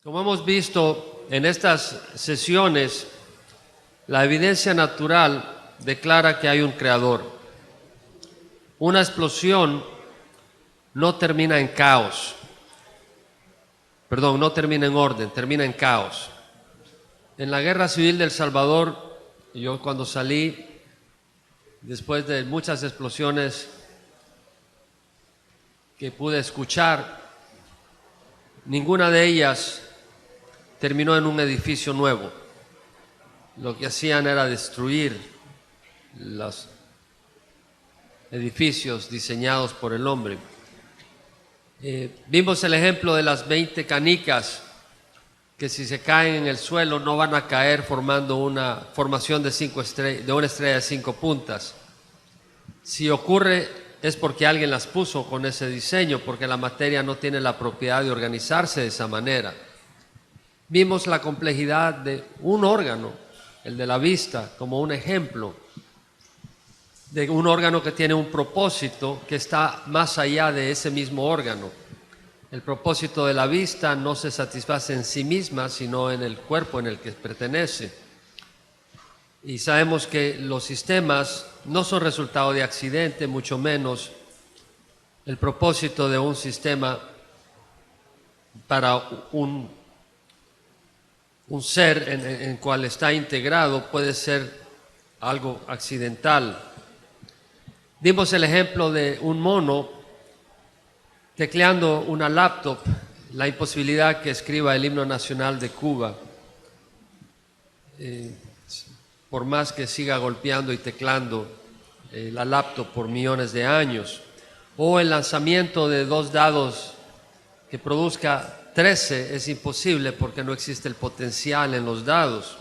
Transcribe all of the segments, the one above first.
Como hemos visto en estas sesiones, la evidencia natural declara que hay un creador. Una explosión no termina en caos. No termina en orden, termina en caos. En la Guerra Civil de El Salvador, yo cuando salí, después de muchas explosiones que pude escuchar, ninguna de ellas terminó en un edificio nuevo. Lo que hacían era destruir los edificios diseñados por el hombre. Vimos el ejemplo de las 20 canicas que si se caen en el suelo no van a caer formando una formación de una estrella de 5 puntas. Si ocurre es porque alguien las puso con ese diseño, porque la materia no tiene la propiedad de organizarse de esa manera. Vimos la complejidad de un órgano, el de la vista, como un ejemplo de un órgano que tiene un propósito que está más allá de ese mismo órgano. El propósito de la vista no se satisface en sí misma, sino en el cuerpo en el que pertenece. Y sabemos que los sistemas no son resultado de accidente, mucho menos el propósito de un sistema para un ser en cual está integrado puede ser algo accidental. Dimos el ejemplo de un mono tecleando una laptop, la imposibilidad que escriba el himno nacional de Cuba, por más que siga golpeando y teclando la laptop por millones de años, o el lanzamiento de 2 dados que produzca 13 es imposible porque no existe el potencial en los dados.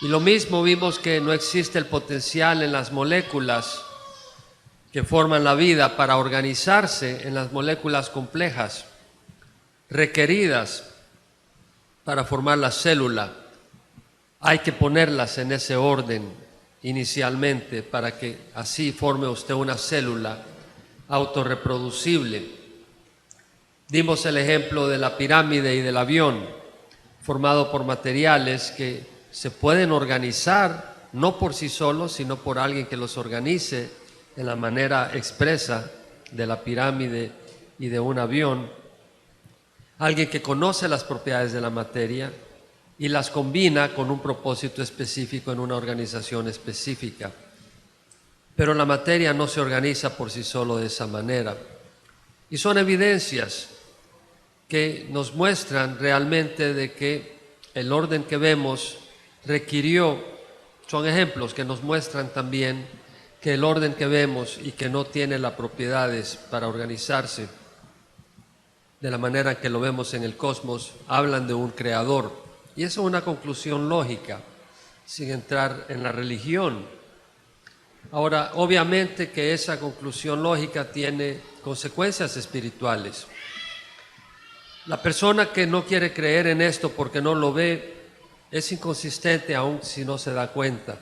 Y lo mismo vimos que no existe el potencial en las moléculas que forman la vida para organizarse en las moléculas complejas requeridas para formar la célula. Hay que ponerlas en ese orden inicialmente para que así forme usted una célula autorreproducible. Dimos el ejemplo de la pirámide y del avión, formado por materiales que se pueden organizar, no por sí solos, sino por alguien que los organice en la manera expresa de la pirámide y de un avión. Alguien que conoce las propiedades de la materia y las combina con un propósito específico en una organización específica. Pero la materia no se organiza por sí solo de esa manera. Y son evidencias que nos muestran realmente de que el orden que vemos son ejemplos que nos muestran también que el orden que vemos y que no tiene las propiedades para organizarse de la manera que lo vemos en el cosmos, hablan de un creador. Y eso es una conclusión lógica, sin entrar en la religión. Ahora, obviamente que esa conclusión lógica tiene consecuencias espirituales. La persona que no quiere creer en esto porque no lo ve es inconsistente aun si no se da cuenta,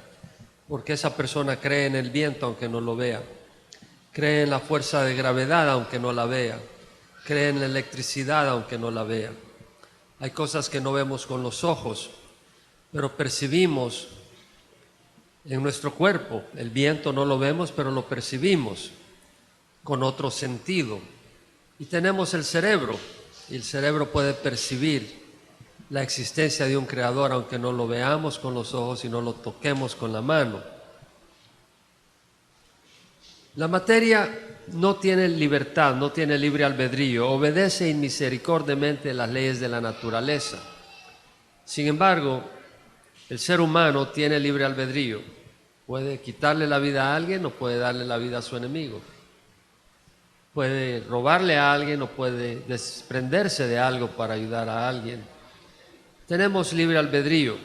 porque esa persona cree en el viento aunque no lo vea, cree en la fuerza de gravedad aunque no la vea, cree en la electricidad aunque no la vea. Hay cosas que no vemos con los ojos, pero percibimos en nuestro cuerpo. El viento no lo vemos, pero lo percibimos con otro sentido. Y tenemos el cerebro, y el cerebro puede percibir la existencia de un creador aunque no lo veamos con los ojos y no lo toquemos con la mano. La materia no tiene libertad, no tiene libre albedrío, obedece inmisericordiamente las leyes de la naturaleza. Sin embargo, el ser humano tiene libre albedrío. Puede quitarle la vida a alguien o puede darle la vida a su enemigo. Puede robarle a alguien o puede desprenderse de algo para ayudar a alguien. Tenemos libre albedrío.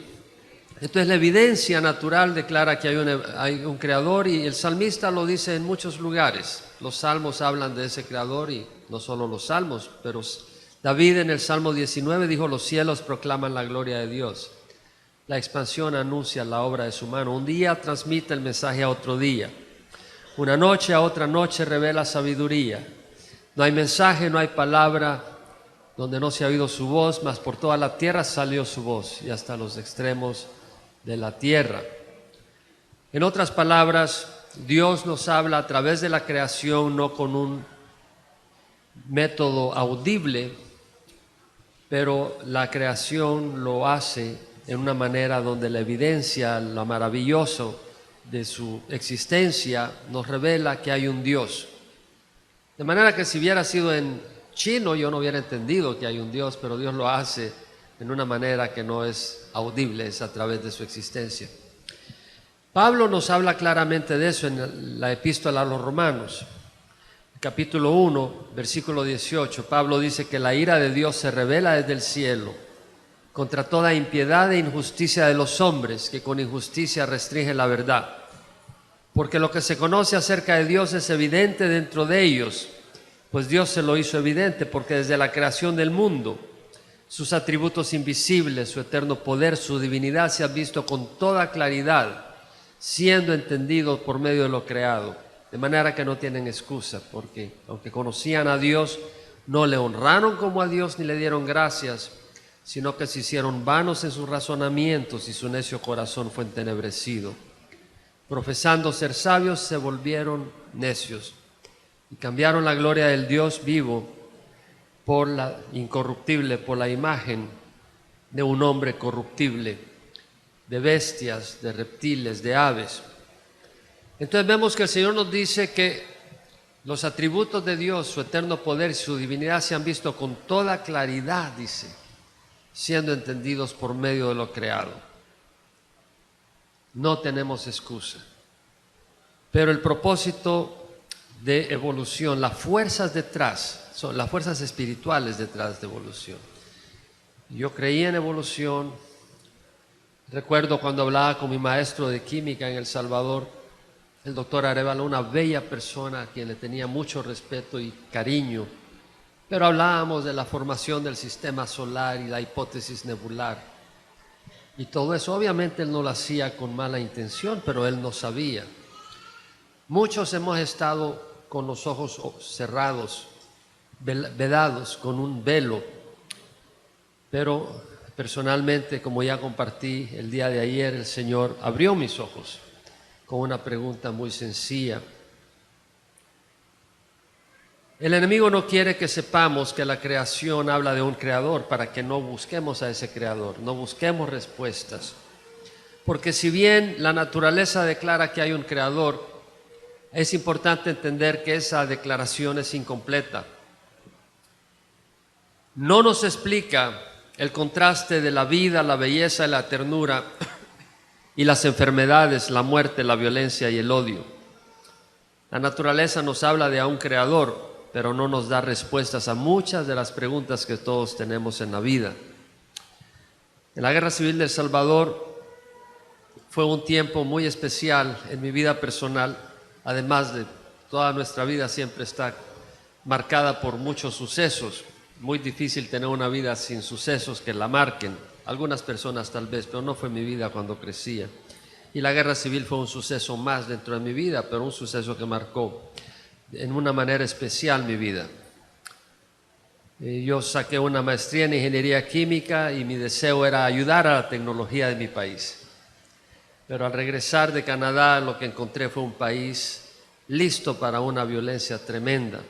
Entonces la evidencia natural declara que hay un creador, y el salmista lo dice en muchos lugares. Los salmos hablan de ese creador, y no solo los salmos, pero David en el Salmo 19 dijo: los cielos proclaman la gloria de Dios. La expansión anuncia la obra de su mano. Un día transmite el mensaje a otro día. Una noche a otra noche revela sabiduría. No hay mensaje, no hay palabra donde no se ha oído su voz, mas por toda la tierra salió su voz, y hasta los extremos de la tierra. En otras palabras, Dios nos habla a través de la creación, no con un método audible, pero la creación lo hace en una manera donde la evidencia, lo maravilloso de su existencia, nos revela que hay un Dios. De manera que si hubiera sido en chino, yo no hubiera entendido que hay un Dios, pero Dios lo hace en una manera que no es audible, es a través de su existencia. Pablo nos habla claramente de eso en la epístola a los Romanos. Capítulo 1, versículo 18, Pablo dice que la ira de Dios se revela desde el cielo contra toda impiedad e injusticia de los hombres, que con injusticia restringen la verdad. Porque lo que se conoce acerca de Dios es evidente dentro de ellos, pues Dios se lo hizo evidente, porque desde la creación del mundo, sus atributos invisibles, su eterno poder, su divinidad se han visto con toda claridad, siendo entendidos por medio de lo creado, de manera que no tienen excusa, porque aunque conocían a Dios, no le honraron como a Dios ni le dieron gracias, sino que se hicieron vanos en sus razonamientos y su necio corazón fue entenebrecido. Profesando ser sabios, se volvieron necios y cambiaron la gloria del Dios vivo por la incorruptible, por la imagen de un hombre corruptible, de bestias, de reptiles, de aves. Entonces vemos que el Señor nos dice que los atributos de Dios, su eterno poder y su divinidad se han visto con toda claridad, dice, siendo entendidos por medio de lo creado. No tenemos excusa. Pero el propósito de evolución, las fuerzas detrás, son las fuerzas espirituales detrás de evolución. Yo creía en evolución. Recuerdo cuando hablaba con mi maestro de química en El Salvador, el doctor Arevalo, una bella persona a quien le tenía mucho respeto y cariño, pero hablábamos de la formación del sistema solar y la hipótesis nebular. Y todo eso, obviamente él no lo hacía con mala intención, pero él no sabía. Muchos hemos estado con los ojos cerrados, vedados, con un velo, pero personalmente, como ya compartí el día de ayer, el Señor abrió mis ojos con una pregunta muy sencilla. El enemigo no quiere que sepamos que la creación habla de un creador, para que no busquemos a ese creador, no busquemos respuestas. Porque si bien la naturaleza declara que hay un creador, es importante entender que esa declaración es incompleta. No nos explica el contraste de la vida, la belleza y la ternura y las enfermedades, la muerte, la violencia y el odio. La naturaleza nos habla de un creador, pero no nos da respuestas a muchas de las preguntas que todos tenemos en la vida. En la Guerra Civil de El Salvador fue un tiempo muy especial en mi vida personal, además de toda nuestra vida siempre está marcada por muchos sucesos. Muy difícil tener una vida sin sucesos que la marquen. Algunas personas tal vez, pero no fue mi vida cuando crecía. Y la Guerra Civil fue un suceso más dentro de mi vida, pero un suceso que marcó en una manera especial mi vida. Yo saqué una maestría en ingeniería química y mi deseo era ayudar a la tecnología de mi país. Pero al regresar de Canadá, lo que encontré fue un país listo para una violencia tremenda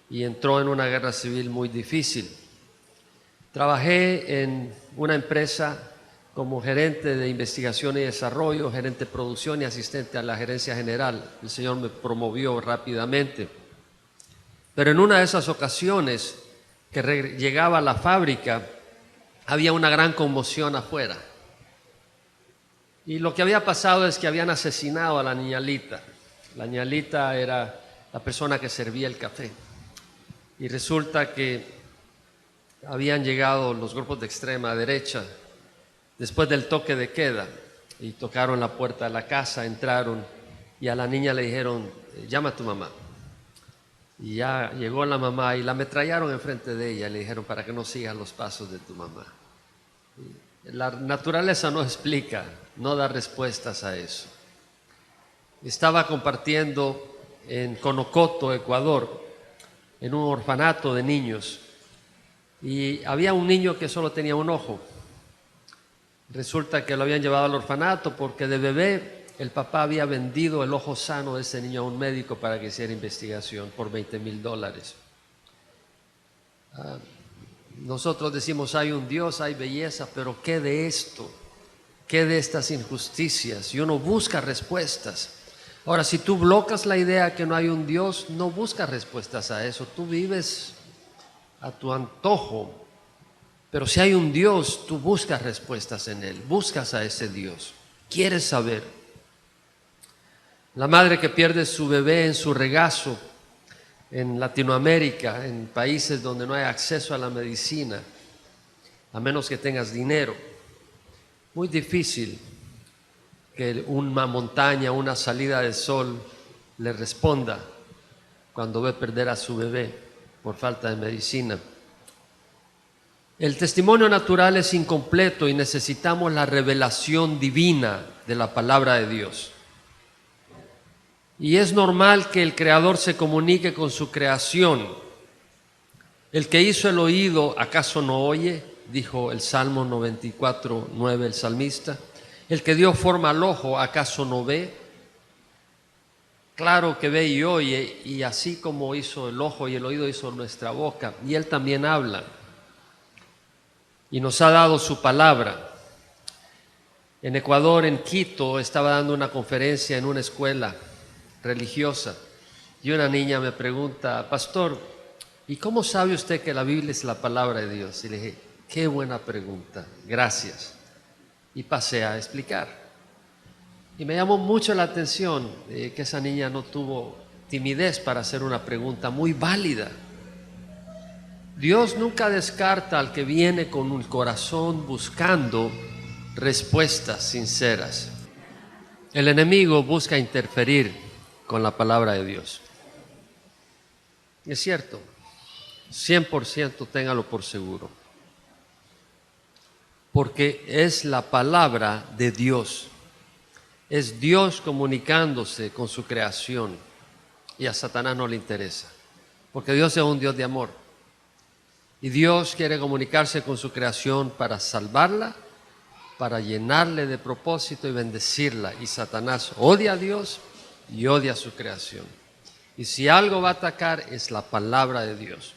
y entró en una guerra civil muy difícil. Trabajé en una empresa como gerente de investigación y desarrollo, gerente de producción y asistente a la gerencia general. El Señor me promovió rápidamente. Pero en una de esas ocasiones que llegaba a la fábrica, había una gran conmoción afuera. Y lo que había pasado es que habían asesinado a la niña Lita. La niña Lita era la persona que servía el café. Y resulta que habían llegado los grupos de extrema derecha después del toque de queda y tocaron la puerta de la casa, entraron y a la niña le dijeron, llama a tu mamá. Y ya llegó la mamá y la ametrallaron enfrente de ella y le dijeron, para que no sigas los pasos de tu mamá. La naturaleza no explica, no da respuestas a eso. Estaba compartiendo en Conocoto, Ecuador, en un orfanato de niños. y había un niño que solo tenía un ojo. Resulta que lo habían llevado al orfanato porque de bebé el papá había vendido el ojo sano de ese niño a un médico para que hiciera investigación por $20,000. Nosotros decimos, hay un Dios, hay belleza, pero ¿qué de esto? ¿Qué de estas injusticias? Y uno busca respuestas. Ahora, si tú bloqueas la idea que no hay un Dios, no buscas respuestas a eso. Tú vives a tu antojo. Pero si hay un Dios, tú buscas respuestas en Él. Buscas a ese Dios. Quieres saber. La madre que pierde su bebé en su regazo en Latinoamérica, en países donde no hay acceso a la medicina, a menos que tengas dinero. Muy difícil que una montaña, una salida de sol le responda cuando ve perder a su bebé por falta de medicina. El testimonio natural es incompleto y necesitamos la revelación divina de la palabra de Dios. Y es normal que el Creador se comunique con su creación. El que hizo el oído, ¿acaso no oye? Dijo el Salmo 94:9 el salmista. El que dio forma al ojo, ¿acaso no ve? Claro que ve y oye, y así como hizo el ojo y el oído, hizo nuestra boca, y Él también habla. Y nos ha dado su palabra. En Ecuador, en Quito, estaba dando una conferencia en una escuela religiosa y una niña me pregunta, pastor, ¿y cómo sabe usted que la Biblia es la palabra de Dios? Y le dije, qué buena pregunta, gracias. Y pasé a explicar. Y me llamó mucho la atención que esa niña no tuvo timidez para hacer una pregunta muy válida. Dios nunca descarta al que viene con un corazón buscando respuestas sinceras. El enemigo busca interferir con la palabra de Dios. Es cierto, 100% téngalo por seguro. Porque es la palabra de Dios. Es Dios comunicándose con su creación. Y a Satanás no le interesa. Porque Dios es un Dios de amor. Y Dios quiere comunicarse con su creación para salvarla, para llenarle de propósito y bendecirla. Y Satanás odia a Dios y odia a su creación. Y si algo va a atacar es la palabra de Dios.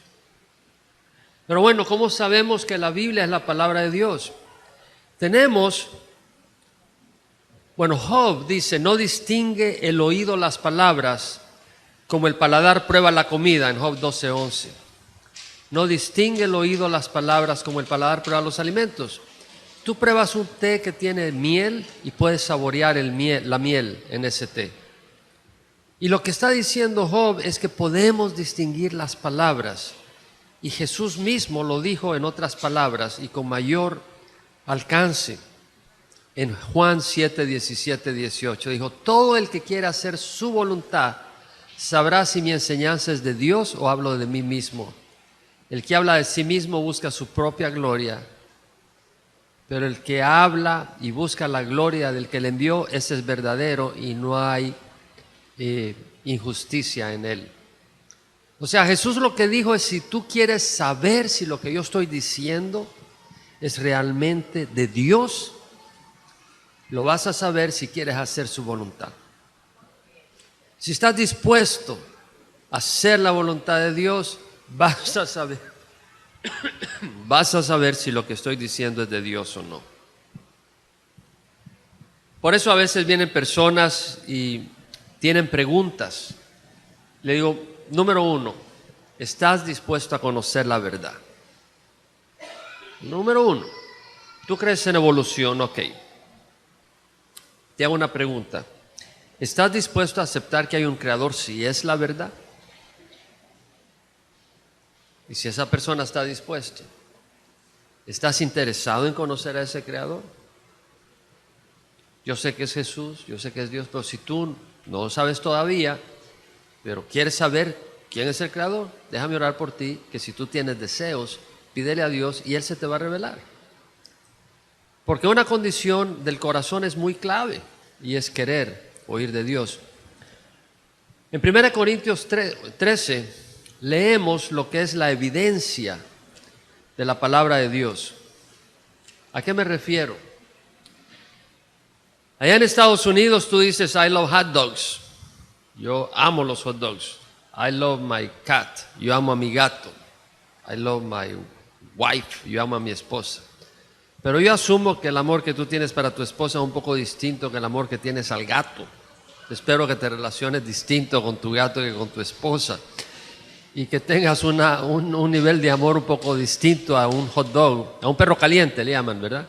Pero bueno, ¿cómo sabemos que la Biblia es la palabra de Dios? Job dice, no distingue el oído las palabras como el paladar prueba la comida, en Job 12:11. No distingue el oído las palabras como el paladar prueba los alimentos. Tú pruebas un té que tiene miel y puedes saborear la miel en ese té. Y lo que está diciendo Job es que podemos distinguir las palabras. Y Jesús mismo lo dijo en otras palabras y con mayor alcance. En Juan 7:17-18 dijo, todo el que quiera hacer su voluntad sabrá si mi enseñanza es de Dios o hablo de mí mismo. El que habla de sí mismo busca su propia gloria, pero el que habla y busca la gloria del que le envió, ese es verdadero y no hay injusticia en él. O sea, Jesús lo que dijo es, si tú quieres saber si lo que yo estoy diciendo es realmente de Dios, lo vas a saber si quieres hacer su voluntad. Si estás dispuesto a hacer la voluntad de Dios, vas a saber si lo que estoy diciendo es de Dios o no. Por eso a veces vienen personas y tienen preguntas. Le digo, número 1, ¿estás dispuesto a conocer la verdad? Número 1, ¿tú crees en evolución? Ok. Te hago una pregunta. ¿Estás dispuesto a aceptar que hay un creador si es la verdad? Y si esa persona está dispuesta, ¿estás interesado en conocer a ese creador? Yo sé que es Jesús, yo sé que es Dios, pero si tú no lo sabes todavía, pero quieres saber quién es el creador, déjame orar por ti, que si tú tienes deseos, pídele a Dios y Él se te va a revelar. Porque una condición del corazón es muy clave y es querer oír de Dios. En 1 Corintios 13 leemos lo que es la evidencia de la palabra de Dios. ¿A qué me refiero? Allá en Estados Unidos tú dices, I love hot dogs. Yo amo los hot dogs. I love my cat. Yo amo a mi gato. I love my wife. Yo amo a mi esposa. Pero yo asumo que el amor que tú tienes para tu esposa es un poco distinto que el amor que tienes al gato. Espero que te relaciones distinto con tu gato que con tu esposa. Y que tengas un nivel de amor un poco distinto a un hot dog, a un perro caliente le llaman, ¿verdad?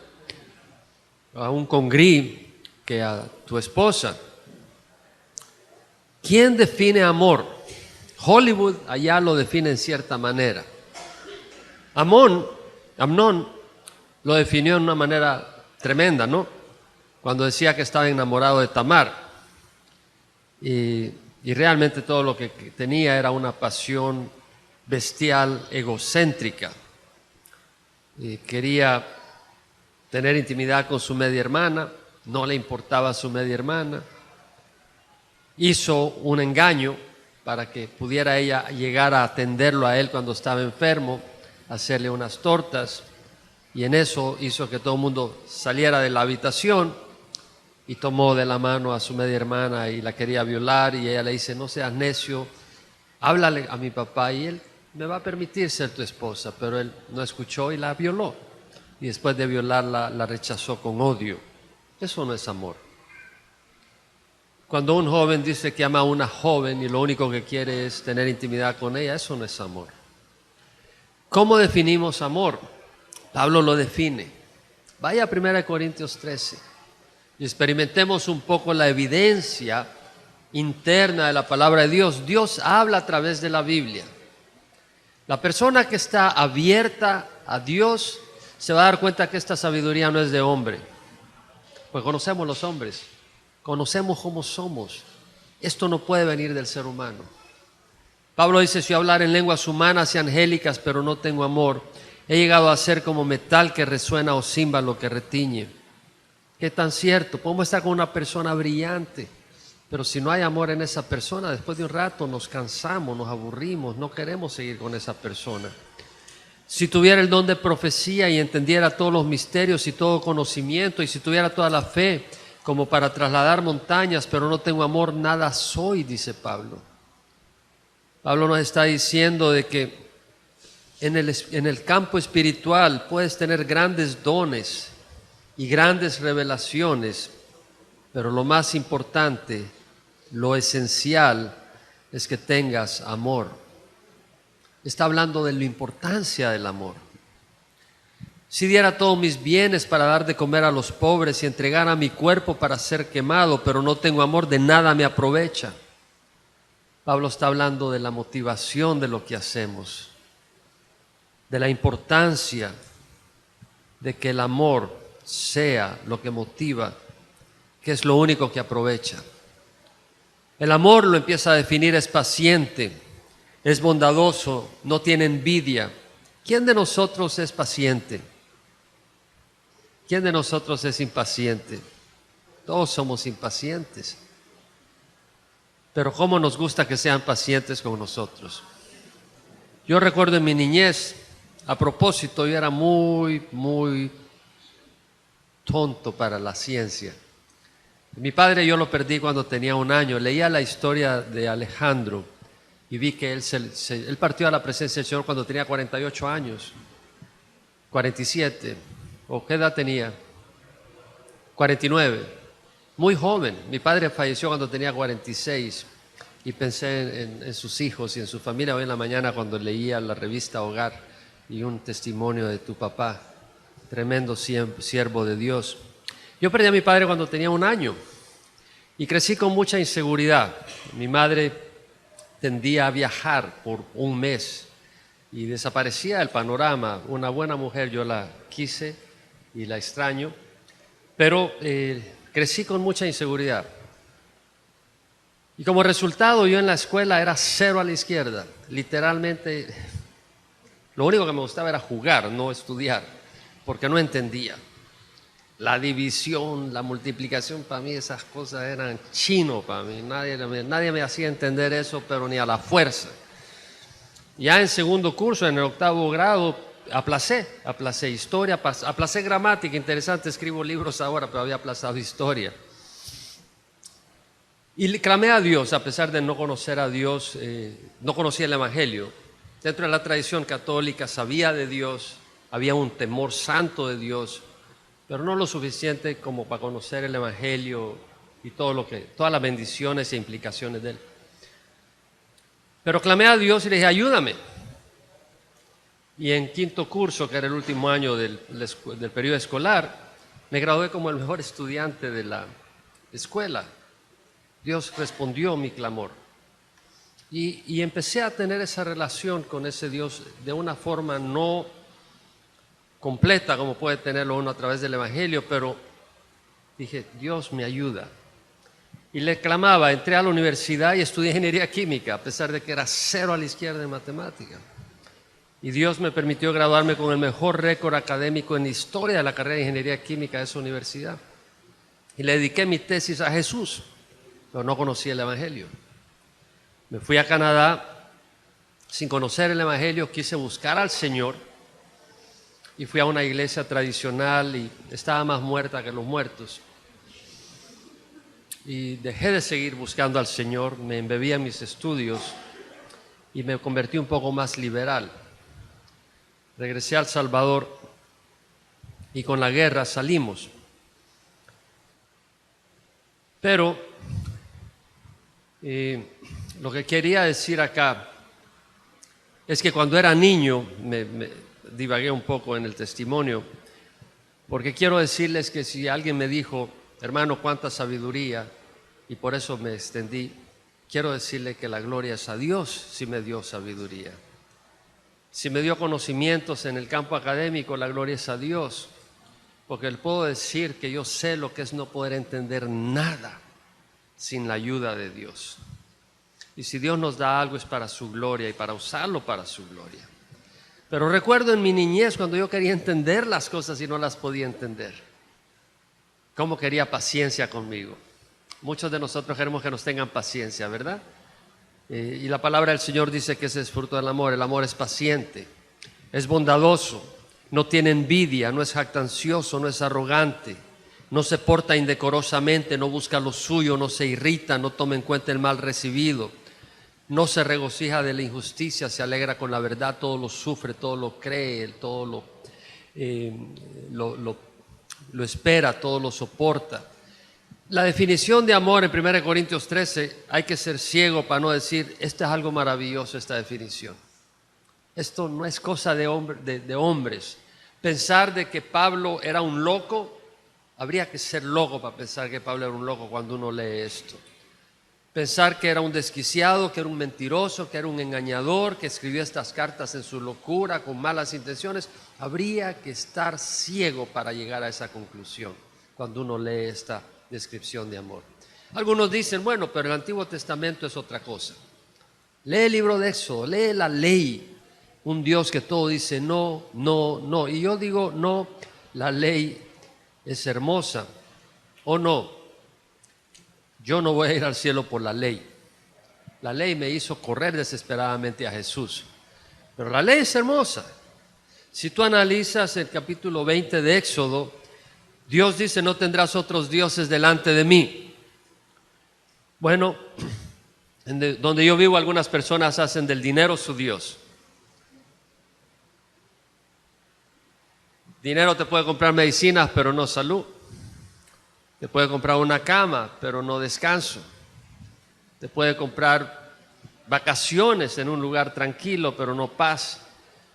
A un congrí que a tu esposa. ¿Quién define amor? Hollywood allá lo define en cierta manera. Amnón lo definió en una manera tremenda, ¿no? Cuando decía que estaba enamorado de Tamar. Y realmente todo lo que tenía era una pasión bestial, egocéntrica. Y quería tener intimidad con su media hermana, no le importaba su media hermana. Hizo un engaño para que pudiera ella llegar a atenderlo a él cuando estaba enfermo, hacerle unas tortas, y en eso hizo que todo el mundo saliera de la habitación y tomó de la mano a su media hermana y la quería violar, y ella le dice, no seas necio, háblale a mi papá y él me va a permitir ser tu esposa, pero él no escuchó y la violó, y después de violarla la rechazó con odio. Eso no es amor. Cuando un joven dice que ama a una joven y lo único que quiere es tener intimidad con ella, eso no es amor. ¿Cómo definimos amor? Pablo lo define. Vaya a 1 Corintios 13 y experimentemos un poco la evidencia interna de la palabra de Dios. Dios habla a través de la Biblia. La persona que está abierta a Dios se va a dar cuenta que esta sabiduría no es de hombre, pues conocemos los hombres, conocemos cómo somos. Esto no puede venir del ser humano. Pablo dice, si yo hablar en lenguas humanas y angélicas, pero no tengo amor, he llegado a ser como metal que resuena o címbalo que retiñe. ¿Qué tan cierto? Podemos estar con una persona brillante, pero si no hay amor en esa persona, después de un rato nos cansamos, nos aburrimos, no queremos seguir con esa persona. Si tuviera el don de profecía y entendiera todos los misterios y todo conocimiento, y si tuviera toda la fe como para trasladar montañas, pero no tengo amor, nada soy, dice Pablo. Pablo nos está diciendo de que en el campo espiritual puedes tener grandes dones y grandes revelaciones, pero lo más importante, lo esencial, es que tengas amor. Está hablando de la importancia del amor. Si diera todos mis bienes para dar de comer a los pobres y entregara mi cuerpo para ser quemado, pero no tengo amor, de nada me aprovecha. Pablo está hablando de la motivación de lo que hacemos, de la importancia de que el amor sea lo que motiva, que es lo único que aprovecha. El amor, lo empieza a definir, es paciente, es bondadoso, no tiene envidia. ¿Quién de nosotros es paciente? ¿Quién de nosotros es impaciente? Todos somos impacientes. Pero cómo nos gusta que sean pacientes con nosotros. Yo recuerdo en mi niñez, a propósito, yo era muy tonto para la ciencia. Mi padre yo lo perdí cuando tenía 1 año. Leía la historia de Alejandro y vi que él partió a la presencia del Señor cuando tenía 48 años, 47, ¿o qué edad tenía? 49. Muy joven. Mi padre falleció cuando tenía 46 y pensé en sus hijos y en su familia hoy en la mañana cuando leía la revista Hogar y un testimonio de tu papá, tremendo siervo de Dios. Yo perdí a mi padre cuando tenía 1 año y crecí con mucha inseguridad. Mi madre tendía a viajar por 1 mes y desaparecía del panorama. Una buena mujer, yo la quise y la extraño, pero crecí con mucha inseguridad. Y como resultado, yo en la escuela era 0 a la izquierda. Literalmente, lo único que me gustaba era jugar, no estudiar, porque no entendía. La división, la multiplicación, para mí esas cosas eran chino para mí. Nadie me hacía entender eso, pero ni a la fuerza. Ya en segundo curso, en el 8º grado, aplacé historia, aplacé gramática, interesante, escribo libros ahora, pero había aplazado historia. Y le clamé a Dios, a pesar de no conocer a Dios, no conocía el Evangelio. Dentro de la tradición católica sabía de Dios, había un temor santo de Dios, pero no lo suficiente como para conocer el Evangelio y todas las bendiciones e implicaciones de él. Pero clamé a Dios y le dije, ayúdame. Y en quinto curso, que era el último año del periodo escolar, me gradué como el mejor estudiante de la escuela. Dios respondió mi clamor. Y empecé a tener esa relación con ese Dios de una forma no completa como puede tenerlo uno a través del Evangelio, pero dije, Dios me ayuda. Y le clamaba, entré a la universidad y estudié ingeniería química, a pesar de que era 0 a la izquierda en matemática. Y Dios me permitió graduarme con el mejor récord académico en la historia de la carrera de ingeniería química de esa universidad. Y le dediqué mi tesis a Jesús, pero no conocía el Evangelio. Me fui a Canadá sin conocer el Evangelio, quise buscar al Señor y fui a una iglesia tradicional y estaba más muerta que los muertos. Y dejé de seguir buscando al Señor, me embebí en mis estudios y me convertí un poco más liberal. Regresé a El Salvador y con la guerra salimos. Pero lo que quería decir acá es que cuando era niño, me divagué un poco en el testimonio, porque quiero decirles que si alguien me dijo, hermano, cuánta sabiduría, y por eso me extendí, quiero decirle que la gloria es a Dios si me dio sabiduría. Si me dio conocimientos en el campo académico, la gloria es a Dios, porque le puedo decir que yo sé lo que es no poder entender nada sin la ayuda de Dios. Y si Dios nos da algo es para su gloria y para usarlo para su gloria. Pero recuerdo en mi niñez cuando yo quería entender las cosas y no las podía entender. Cómo quería paciencia conmigo. Muchos de nosotros queremos que nos tengan paciencia, ¿verdad? Y la palabra del Señor dice que ese es fruto del amor. El amor es paciente, es bondadoso, no tiene envidia, no es jactancioso, no es arrogante, no se porta indecorosamente, no busca lo suyo, no se irrita, no toma en cuenta el mal recibido, no se regocija de la injusticia, se alegra con la verdad, todo lo sufre, todo lo cree, todo lo espera, todo lo soporta. La definición de amor en 1 Corintios 13, hay que ser ciego para no decir, esto es algo maravilloso, esta definición. Esto no es cosa de hombres. Pensar de que Pablo era un loco, habría que ser loco para pensar que Pablo era un loco cuando uno lee esto. Pensar que era un desquiciado, que era un mentiroso, que era un engañador, que escribió estas cartas en su locura, con malas intenciones, habría que estar ciego para llegar a esa conclusión cuando uno lee esta descripción de amor. Algunos dicen, bueno, pero el Antiguo Testamento es otra cosa. Lee el libro de Éxodo, lee la ley, un Dios que todo dice no, no, no. Y yo digo, no, la ley es hermosa, o no. Yo no voy a ir al cielo por la ley. La ley me hizo correr desesperadamente a Jesús. Pero la ley es hermosa. Si tú analizas el capítulo 20 de Éxodo, Dios dice, no tendrás otros dioses delante de mí. Bueno, donde yo vivo algunas personas hacen del dinero su Dios. Dinero te puede comprar medicinas, pero no salud. Te puede comprar una cama, pero no descanso. Te puede comprar vacaciones en un lugar tranquilo, pero no paz.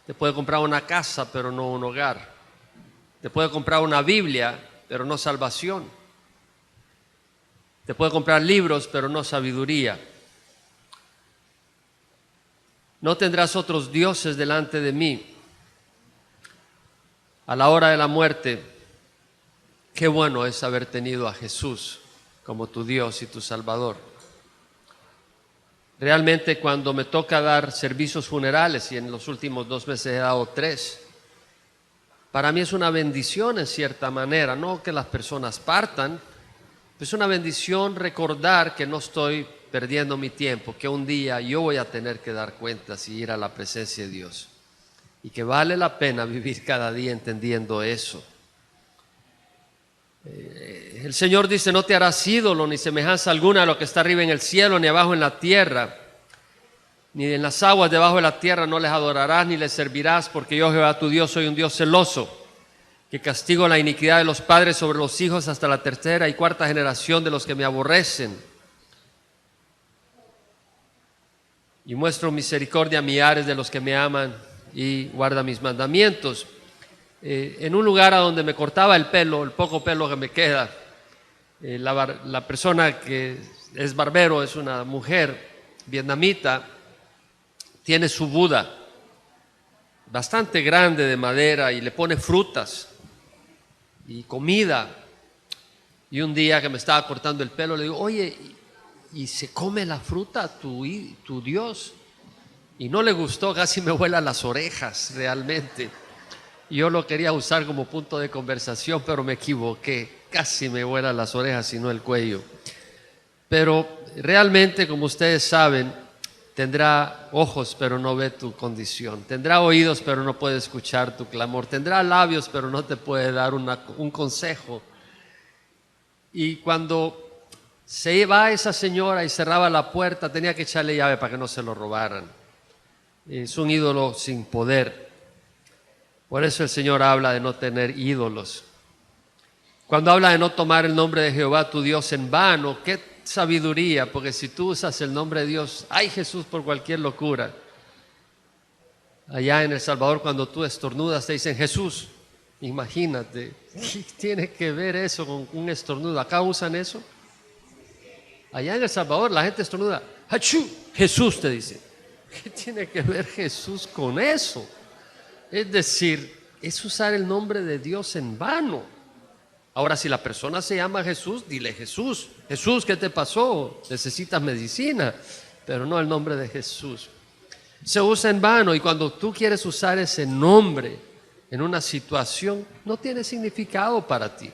Te puede comprar una casa, pero no un hogar. Te puede comprar una Biblia, pero no salvación. Te puede comprar libros, pero no sabiduría. No tendrás otros dioses delante de mí. A la hora de la muerte, qué bueno es haber tenido a Jesús como tu Dios y tu Salvador. Realmente cuando me toca dar servicios funerales, y en los últimos 2 meses he dado 3, para mí es una bendición en cierta manera, no que las personas partan, es una bendición recordar que no estoy perdiendo mi tiempo, que un día yo voy a tener que dar cuentas y ir a la presencia de Dios. y que vale la pena vivir cada día entendiendo eso. El Señor dice: no te harás ídolo ni semejanza alguna a lo que está arriba en el cielo, ni abajo en la tierra, ni en las aguas debajo de la tierra. No les adorarás ni les servirás, porque yo, Jehová tu Dios, soy un Dios celoso, que castigo la iniquidad de los padres sobre los hijos hasta la tercera y cuarta generación de los que me aborrecen, y muestro misericordia a millares de los que me aman y guardan mis mandamientos. En un lugar a donde me cortaba el pelo, el poco pelo que me queda, la persona que es barbero es una mujer vietnamita, tiene su Buda bastante grande de madera y le pone frutas y comida. Y un día que me estaba cortando el pelo le digo: oye, ¿y se come la fruta tu Dios? Y no le gustó, casi me vuela las orejas realmente. Yo lo quería usar como punto de conversación, pero me equivoqué, casi me vuelan las orejas y no el cuello. Pero realmente, como ustedes saben, tendrá ojos pero no ve tu condición, tendrá oídos pero no puede escuchar tu clamor, tendrá labios pero no te puede dar un consejo. Y cuando se va esa señora y cerraba la puerta, tenía que echarle llave para que no se lo robaran. Es un ídolo sin poder. Por eso el Señor habla de no tener ídolos. Cuando habla de no tomar el nombre de Jehová tu Dios en vano, qué sabiduría, porque si tú usas el nombre de Dios, ay Jesús, por cualquier locura. Allá en El Salvador, cuando tú estornudas te dicen Jesús. Imagínate, ¿qué tiene que ver eso con un estornudo? ¿Acá usan eso? Allá en El Salvador la gente estornuda, ¡achú! Jesús te dice. ¿Qué tiene que ver Jesús con eso? Es decir, es usar el nombre de Dios en vano. Ahora, si la persona se llama Jesús, dile Jesús. Jesús, ¿qué te pasó? Necesitas medicina, pero no el nombre de Jesús. Se usa en vano, y cuando tú quieres usar ese nombre en una situación, no tiene significado para ti.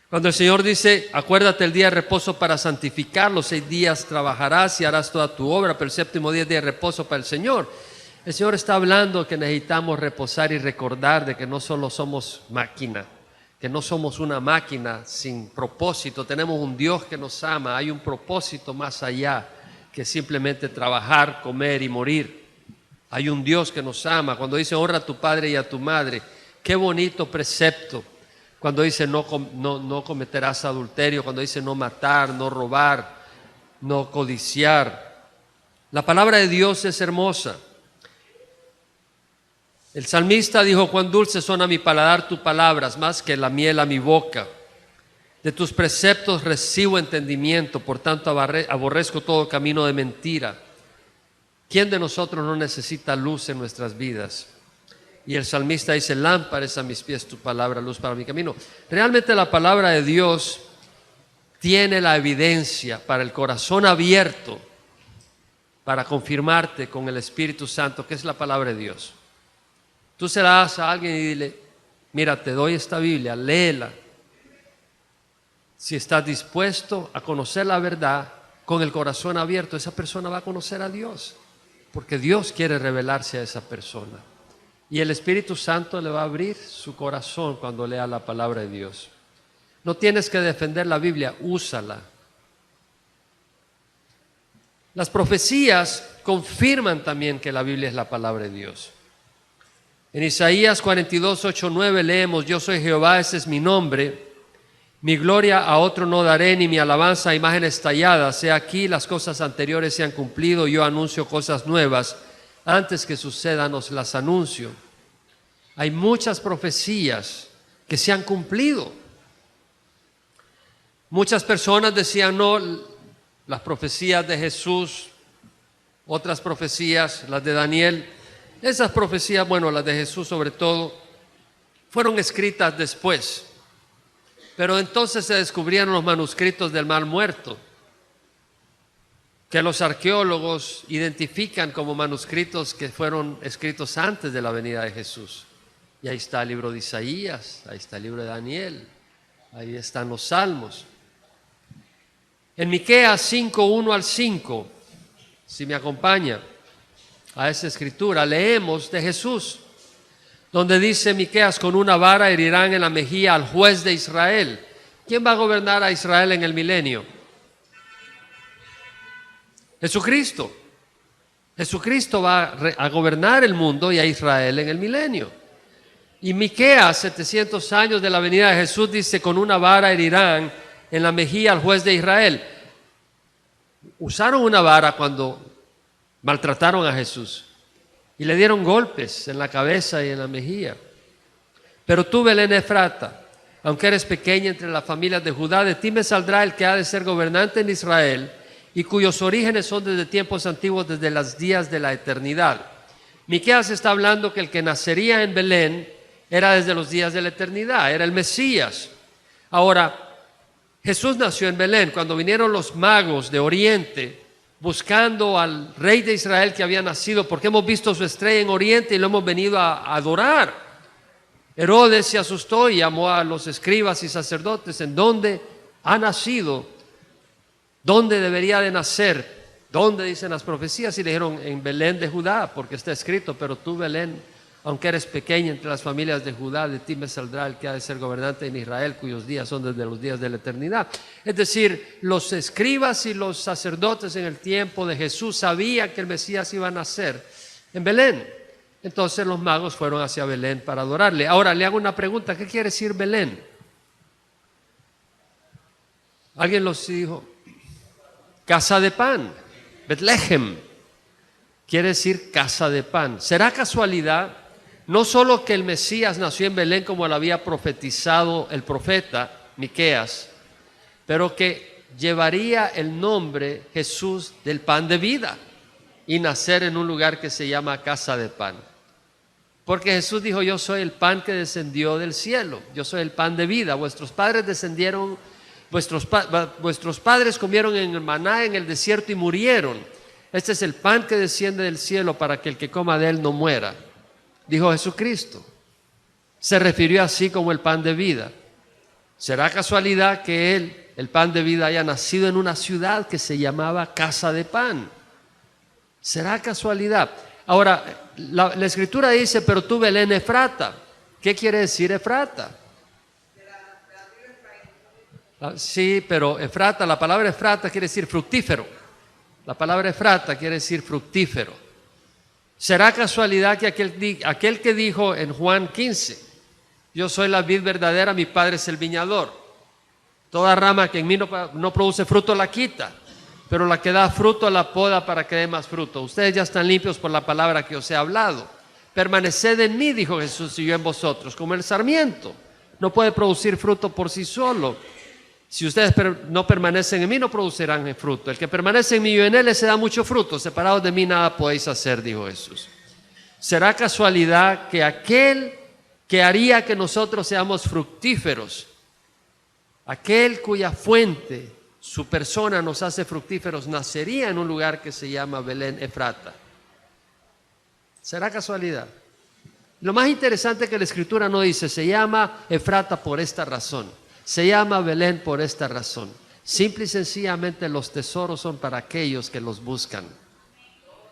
Cuando el Señor dice: acuérdate el día de reposo para santificarlo, 6 días trabajarás y harás toda tu obra, pero el séptimo día es día de reposo para el Señor. El Señor está hablando que necesitamos reposar y recordar de que no solo somos máquina, que no somos una máquina sin propósito, tenemos un Dios que nos ama, hay un propósito más allá que simplemente trabajar, comer y morir. Hay un Dios que nos ama. Cuando dice honra a tu padre y a tu madre, qué bonito precepto. Cuando dice no cometerás adulterio, cuando dice no matar, no robar, no codiciar. La palabra de Dios es hermosa. El salmista dijo: cuán dulces son a mi paladar tus palabras, más que la miel a mi boca. De tus preceptos recibo entendimiento, por tanto aborrezco todo camino de mentira. ¿Quién de nosotros no necesita luz en nuestras vidas? Y el salmista dice: lámpara es a mis pies tu palabra, luz para mi camino. Realmente la palabra de Dios tiene la evidencia para el corazón abierto, para confirmarte con el Espíritu Santo que es la palabra de Dios. Tú se la das a alguien y dile: mira, te doy esta Biblia, léela. Si estás dispuesto a conocer la verdad con el corazón abierto, esa persona va a conocer a Dios, porque Dios quiere revelarse a esa persona. Y el Espíritu Santo le va a abrir su corazón cuando lea la palabra de Dios. No tienes que defender la Biblia, úsala. Las profecías confirman también que la Biblia es la palabra de Dios. En Isaías 42, 8, 9 leemos: yo soy Jehová, ese es mi nombre. Mi gloria a otro no daré, ni mi alabanza a imágenes talladas. He aquí, las cosas anteriores se han cumplido, yo anuncio cosas nuevas. Antes que sucedan os las anuncio. Hay muchas profecías que se han cumplido. Muchas personas decían no, las profecías de Jesús, otras profecías, las de Daniel. Esas profecías, bueno, las de Jesús sobre todo, fueron escritas después. Pero entonces se descubrieron los manuscritos del Mar Muerto, que los arqueólogos identifican como manuscritos que fueron escritos antes de la venida de Jesús. Y ahí está el libro de Isaías, ahí está el libro de Daniel, ahí están los Salmos. En Miqueas 5, 1 al 5, si me acompaña, a esa escritura, leemos de Jesús, donde dice Miqueas: con una vara herirán en la mejilla al juez de Israel. ¿Quién va a gobernar a Israel en el milenio? Jesucristo. Jesucristo va a gobernar el mundo y a Israel en el milenio. Y Miqueas, 700 años de la venida de Jesús, dice: con una vara herirán en la mejilla al juez de Israel. Usaron una vara cuando maltrataron a Jesús y le dieron golpes en la cabeza y en la mejilla. Pero tú, Belén Efrata, aunque eres pequeña entre las familias de Judá, de ti me saldrá el que ha de ser gobernante en Israel, y cuyos orígenes son desde tiempos antiguos, desde los días de la eternidad. Miqueas está hablando que el que nacería en Belén era desde los días de la eternidad, era el Mesías. Ahora, Jesús nació en Belén. Cuando vinieron los magos de Oriente buscando al rey de Israel que había nacido, porque hemos visto su estrella en Oriente y lo hemos venido a adorar, Herodes se asustó y llamó a los escribas y sacerdotes: ¿en dónde ha nacido? ¿Dónde debería de nacer? ¿Dónde dicen las profecías? Y le dijeron: en Belén de Judá, porque está escrito: pero tú, Belén, aunque eres pequeña entre las familias de Judá, de ti me saldrá el que ha de ser gobernante en Israel, cuyos días son desde los días de la eternidad. Es decir, los escribas y los sacerdotes en el tiempo de Jesús sabían que el Mesías iba a nacer en Belén. Entonces los magos fueron hacia Belén para adorarle. Ahora le hago una pregunta: ¿qué quiere decir Belén? Alguien los dijo: casa de pan. Betlehem quiere decir casa de pan. ¿Será casualidad no solo que el Mesías nació en Belén como lo había profetizado el profeta Miqueas, pero que llevaría el nombre Jesús del pan de vida y nacer en un lugar que se llama casa de pan? Porque Jesús dijo: yo soy el pan que descendió del cielo, yo soy el pan de vida. Vuestros padres padres comieron en el maná en el desierto y murieron. Este es el pan que desciende del cielo para que el que coma de él no muera, dijo Jesucristo. Se refirió así como el pan de vida. ¿Será casualidad que él, el pan de vida, haya nacido en una ciudad que se llamaba Casa de Pan? ¿Será casualidad? Ahora, la escritura dice: pero tú, Belén Efrata. ¿Qué quiere decir Efrata? Sí, pero Efrata, la palabra Efrata quiere decir fructífero. La palabra Efrata quiere decir fructífero. ¿Será casualidad que aquel que dijo en Juan 15: yo soy la vid verdadera, mi Padre es el viñador, toda rama que en mí no produce fruto la quita, pero la que da fruto la poda para que dé más fruto? Ustedes ya están limpios por la palabra que os he hablado. Permaneced en mí, dijo Jesús, y yo en vosotros. Como el sarmiento no puede producir fruto por sí solo, si ustedes no permanecen en mí, no producirán fruto. El que permanece en mí y yo en él, ese da mucho fruto. Separados de mí nada podéis hacer, dijo Jesús. ¿Será casualidad que aquel que haría que nosotros seamos fructíferos, aquel cuya fuente, su persona nos hace fructíferos, nacería en un lugar que se llama Belén Efrata? ¿Será casualidad? Lo más interesante es que la Escritura no dice: se llama Efrata por esta razón, se llama Belén por esta razón. Simple y sencillamente los tesoros son para aquellos que los buscan.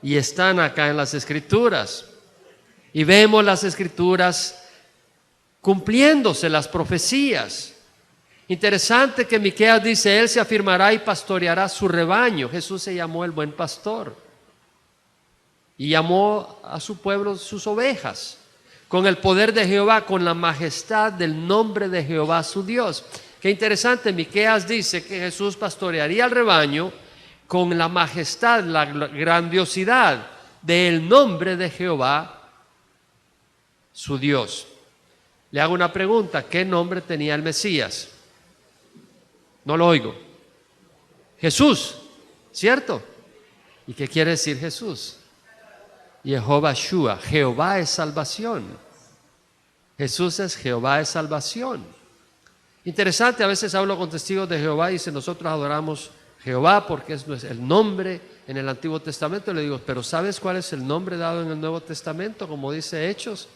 Y están acá en las Escrituras. Y vemos las Escrituras cumpliéndose, las profecías. Interesante que Miqueas dice: él se afirmará y pastoreará su rebaño. Jesús se llamó el buen pastor y llamó a su pueblo sus ovejas, con el poder de Jehová, con la majestad del nombre de Jehová su Dios. Qué interesante, Miqueas dice que Jesús pastorearía el rebaño con la majestad, la grandiosidad del nombre de Jehová su Dios. Le hago una pregunta: ¿qué nombre tenía el Mesías? No lo oigo. Jesús, ¿cierto? ¿Y qué quiere decir Jesús? Jehová Shua, Jehová es salvación. Jesús es Jehová es salvación. Interesante, a veces hablo con testigos de Jehová y dicen: nosotros adoramos Jehová porque es el nombre en el Antiguo Testamento. Le digo: pero ¿sabes cuál es el nombre dado en el Nuevo Testamento? Como dice Hechos: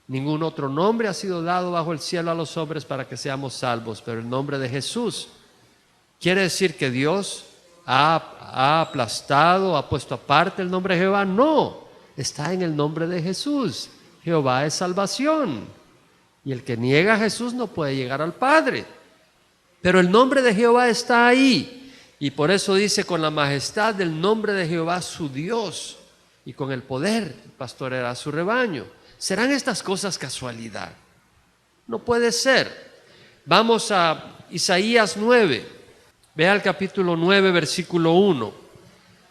ningún otro nombre ha sido dado bajo el cielo a los hombres para que seamos salvos, pero el nombre de Jesús. ¿Quiere decir que Dios ha aplastado, ha puesto aparte el nombre de Jehová? No. está en el nombre de Jesús. Jehová es salvación. Y el que niega a Jesús no puede llegar al Padre. Pero el nombre de Jehová está ahí. Y por eso dice, con la majestad del nombre de Jehová su Dios, y con el poder pastoreará su rebaño. ¿Serán estas cosas casualidad? No puede ser. Vamos a Isaías 9. Vea el capítulo 9, versículo 1,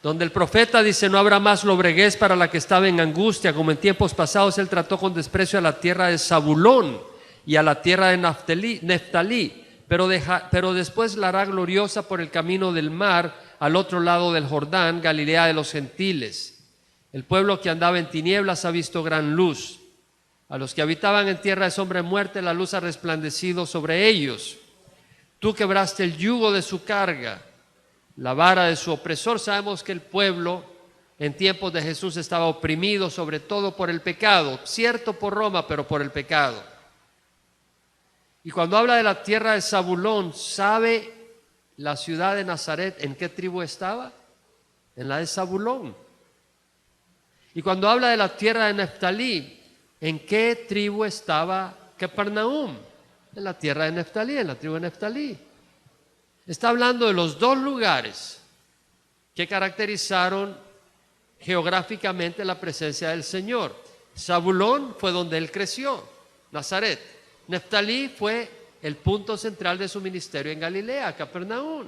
donde el profeta dice: no habrá más lobreguez para la que estaba en angustia, como en tiempos pasados él trató con desprecio a la tierra de Zabulón y a la tierra de Neftalí, pero después la hará gloriosa por el camino del mar, al otro lado del Jordán, Galilea de los gentiles. El pueblo que andaba en tinieblas ha visto gran luz. A los que habitaban en tierra de sombra de muerte, la luz ha resplandecido sobre ellos. Tú quebraste el yugo de su carga, la vara de su opresor. Sabemos que el pueblo en tiempos de Jesús estaba oprimido sobre todo por el pecado, cierto por Roma, pero por el pecado. Y cuando habla de la tierra de Zabulón, ¿sabe la ciudad de Nazaret en qué tribu estaba? En la de Zabulón. Y cuando habla de la tierra de Neftalí, ¿en qué tribu estaba Capernaum? En la tierra de Neftalí, en la tribu de Neftalí. Está hablando de los dos lugares que caracterizaron geográficamente la presencia del Señor. Zabulón fue donde él creció, Nazaret. Neftalí fue el punto central de su ministerio en Galilea, Capernaum.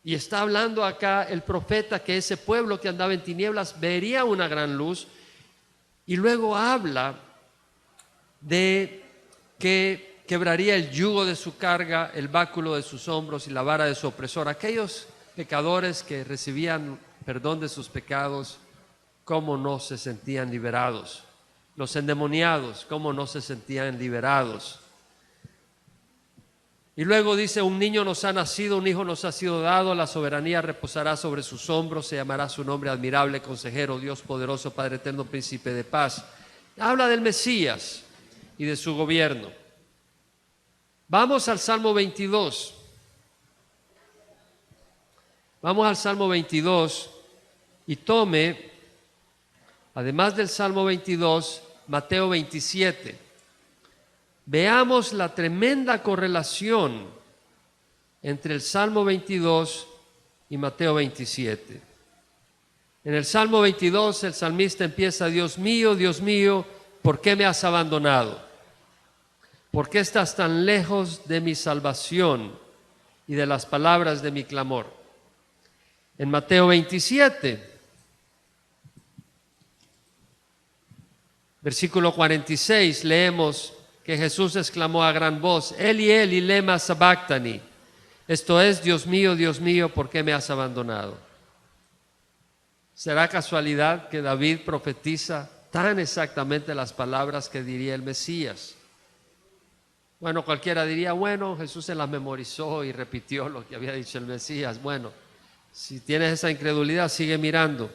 Y está hablando acá el profeta que ese pueblo que andaba en tinieblas vería una gran luz. Y luego habla de que quebraría el yugo de su carga, el báculo de sus hombros y la vara de su opresor. Aquellos pecadores que recibían perdón de sus pecados, ¿cómo no se sentían liberados? Los endemoniados, ¿cómo no se sentían liberados? Y luego dice: un niño nos ha nacido, un hijo nos ha sido dado, la soberanía reposará sobre sus hombros, se llamará su nombre admirable, consejero, Dios poderoso, Padre eterno, príncipe de paz. Habla del Mesías y de su gobierno. Vamos al Salmo 22. Vamos al Salmo 22 y tome, además del Salmo 22, Mateo 27. Veamos la tremenda correlación entre el Salmo 22 y Mateo 27. En el Salmo 22 el salmista empieza: Dios mío, ¿por qué me has abandonado? ¿Por qué estás tan lejos de mi salvación y de las palabras de mi clamor? En Mateo 27, versículo 46, leemos que Jesús exclamó a gran voz: Eli, lema sabactani. Esto es: Dios mío, ¿por qué me has abandonado? ¿Será casualidad que David profetiza tan exactamente las palabras que diría el Mesías? Bueno, cualquiera diría: bueno, Jesús se las memorizó y repitió lo que había dicho el Mesías. Bueno, si tienes esa incredulidad, sigue mirando.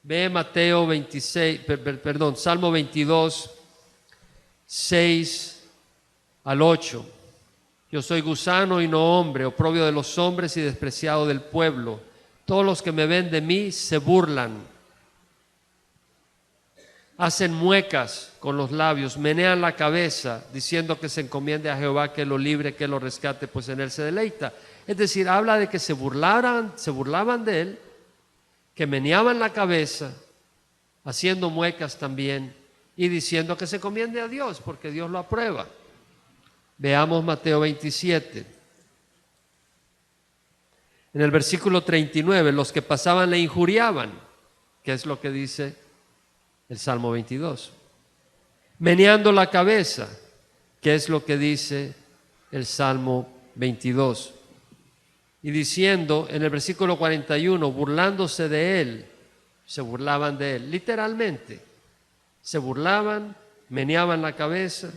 Ve Mateo 26, Salmo 22, 6 al 8. Yo soy gusano y no hombre, oprobio de los hombres y despreciado del pueblo. Todos los que me ven de mí se burlan. Hacen muecas con los labios, menean la cabeza, diciendo que se encomiende a Jehová, que lo libre, que lo rescate, pues en él se deleita. Es decir, habla de que se burlaban de él, que meneaban la cabeza, haciendo muecas también, y diciendo que se encomiende a Dios, porque Dios lo aprueba. Veamos Mateo 27. En el versículo 39, los que pasaban le injuriaban, que es lo que dice el Salmo 22. Meneando la cabeza, que es lo que dice el Salmo 22. Y diciendo en el versículo 41, burlándose de él, se burlaban de él, literalmente. Se burlaban, meneaban la cabeza,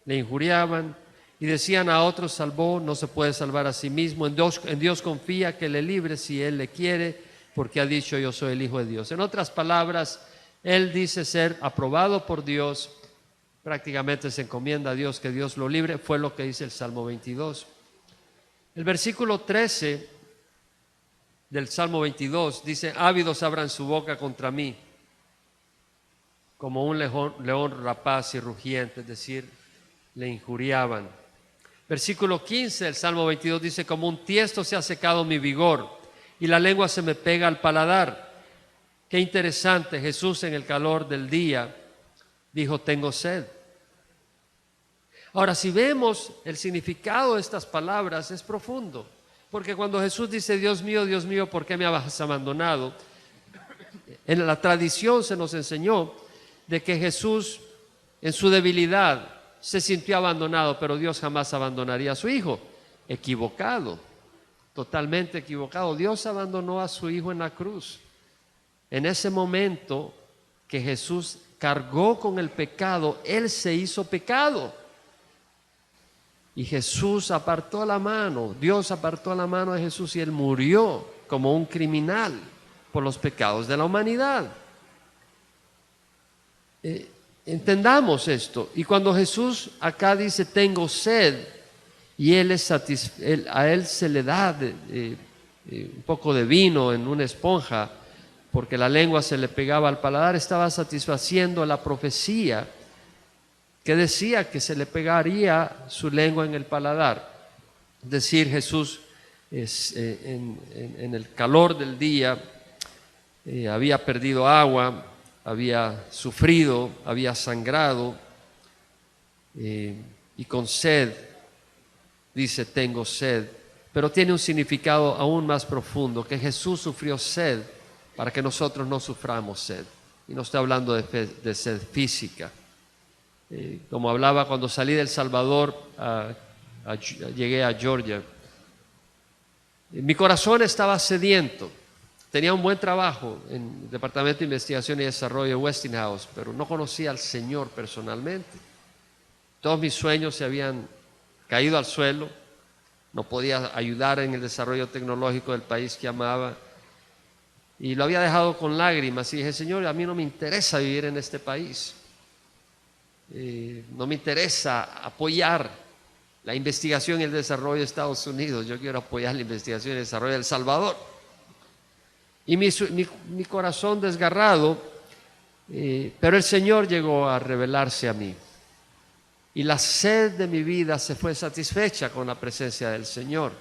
le injuriaban y decían: a otros salvó, no se puede salvar a sí mismo. En Dios confía, que le libre si él le quiere, porque ha dicho: yo soy el Hijo de Dios. En otras palabras, él dice ser aprobado por Dios, prácticamente se encomienda a Dios, que Dios lo libre. Fue lo que dice el Salmo 22. El versículo 13 del Salmo 22, dice: ávidos abran su boca contra mí, como un león rapaz y rugiente, es decir, le injuriaban. Versículo 15 del Salmo 22 dice: como un tiesto se ha secado mi vigor, y la lengua se me pega al paladar. Qué interesante, Jesús en el calor del día dijo: tengo sed. Ahora, si vemos el significado de estas palabras, es profundo, porque cuando Jesús dice: Dios mío, ¿por qué me has abandonado?, en la tradición se nos enseñó de que Jesús en su debilidad se sintió abandonado, pero Dios jamás abandonaría a su Hijo. Equivocado, totalmente equivocado. Dios abandonó a su Hijo en la cruz. En ese momento que Jesús cargó con el pecado, Él se hizo pecado. Y Jesús apartó la mano, Dios apartó la mano de Jesús y Él murió como un criminal por los pecados de la humanidad. Entendamos esto. Y cuando Jesús acá dice: tengo sed, y a Él se le da un poco de vino en una esponja, porque la lengua se le pegaba al paladar, estaba satisfaciendo la profecía que decía que se le pegaría su lengua en el paladar. Es decir, Jesús en el calor del día había perdido agua, había sufrido, había sangrado, y con sed dice: tengo sed. Pero tiene un significado aún más profundo, que Jesús sufrió sed para que nosotros no suframos sed. Y no estoy hablando de sed física. Como hablaba cuando salí de El Salvador, llegué a Georgia. Mi corazón estaba sediento. Tenía un buen trabajo en el Departamento de Investigación y Desarrollo de Westinghouse, pero no conocía al Señor personalmente. Todos mis sueños se habían caído al suelo. No podía ayudar en el desarrollo tecnológico del país que amaba. Y lo había dejado con lágrimas y dije: Señor, a mí no me interesa vivir en este país. No me interesa apoyar la investigación y el desarrollo de Estados Unidos. Yo quiero apoyar la investigación y el desarrollo de El Salvador. Y mi corazón desgarrado, pero el Señor llegó a revelarse a mí. Y la sed de mi vida se fue satisfecha con la presencia del Señor.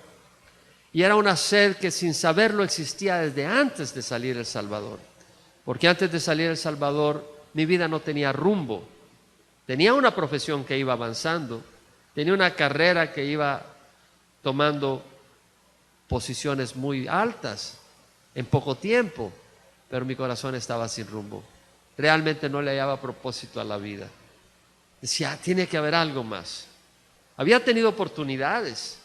Y era una sed que sin saberlo existía desde antes de salir a El Salvador. Porque antes de salir a El Salvador, mi vida no tenía rumbo. Tenía una profesión que iba avanzando, tenía una carrera que iba tomando posiciones muy altas en poco tiempo, pero mi corazón estaba sin rumbo. Realmente no le hallaba propósito a la vida. Decía: tiene que haber algo más. Había tenido oportunidades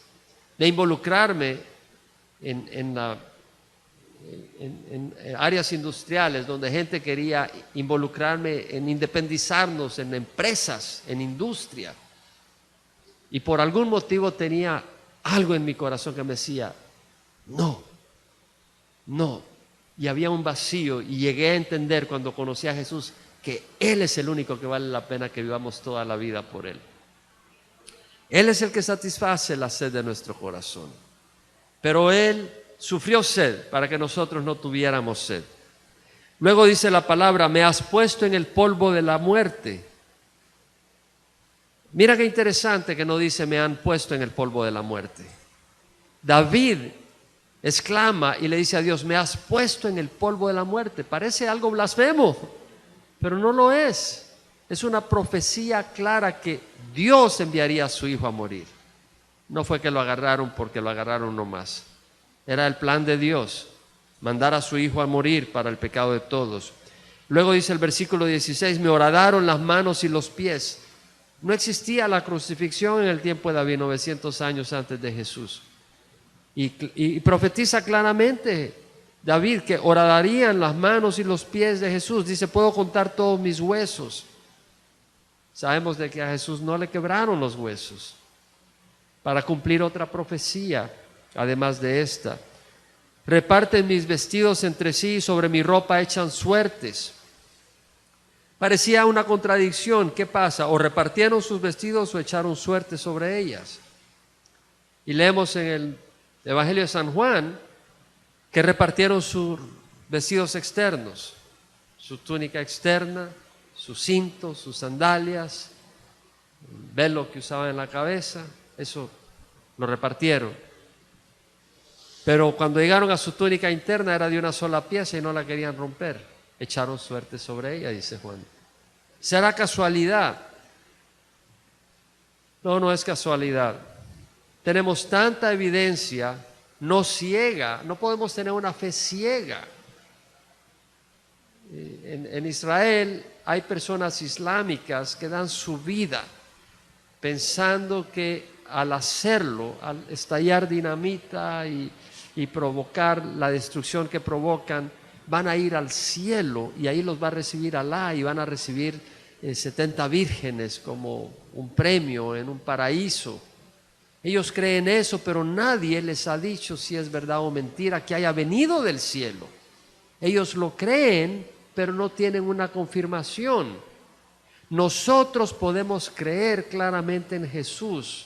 de involucrarme en áreas industriales donde gente quería involucrarme en independizarnos en empresas, en industria. Y por algún motivo tenía algo en mi corazón que me decía: no. Y había un vacío, y llegué a entender cuando conocí a Jesús que Él es el único que vale la pena que vivamos toda la vida por Él. Él es el que satisface la sed de nuestro corazón. Pero Él sufrió sed para que nosotros no tuviéramos sed. Luego dice la palabra: me has puesto en el polvo de la muerte. Mira qué interesante que no dice: me han puesto en el polvo de la muerte. David exclama y le dice a Dios: me has puesto en el polvo de la muerte. Parece algo blasfemo, pero no lo es. Es una profecía clara que Dios enviaría a su Hijo a morir. No fue que lo agarraron porque lo agarraron nomás. Era el plan de Dios, mandar a su Hijo a morir para el pecado de todos. Luego dice el versículo 16: me horadaron las manos y los pies. No existía la crucifixión en el tiempo de David, 900 años antes de Jesús. Y profetiza claramente David que horadarían las manos y los pies de Jesús. Dice: puedo contar todos mis huesos. Sabemos de que a Jesús no le quebraron los huesos para cumplir otra profecía, además de esta. Reparten mis vestidos entre sí y sobre mi ropa echan suertes. Parecía una contradicción. ¿Qué pasa? O repartieron sus vestidos o echaron suertes sobre ellas. Y leemos en el Evangelio de San Juan que repartieron sus vestidos externos, su túnica externa, sus cintos, sus sandalias, el velo que usaban en la cabeza, eso lo repartieron. Pero cuando llegaron a su túnica interna era de una sola pieza y no la querían romper. Echaron suerte sobre ella, dice Juan. ¿Será casualidad? No, no es casualidad. Tenemos tanta evidencia, no ciega, no podemos tener una fe ciega. En Israel hay personas islámicas que dan su vida pensando que al hacerlo, al estallar dinamita y provocar la destrucción que provocan, van a ir al cielo y ahí los va a recibir Alá y van a recibir 70 vírgenes como un premio en un paraíso. Ellos creen eso, pero nadie les ha dicho si es verdad o mentira que haya venido del cielo. Ellos lo creen, pero no tienen una confirmación. Nosotros podemos creer claramente en Jesús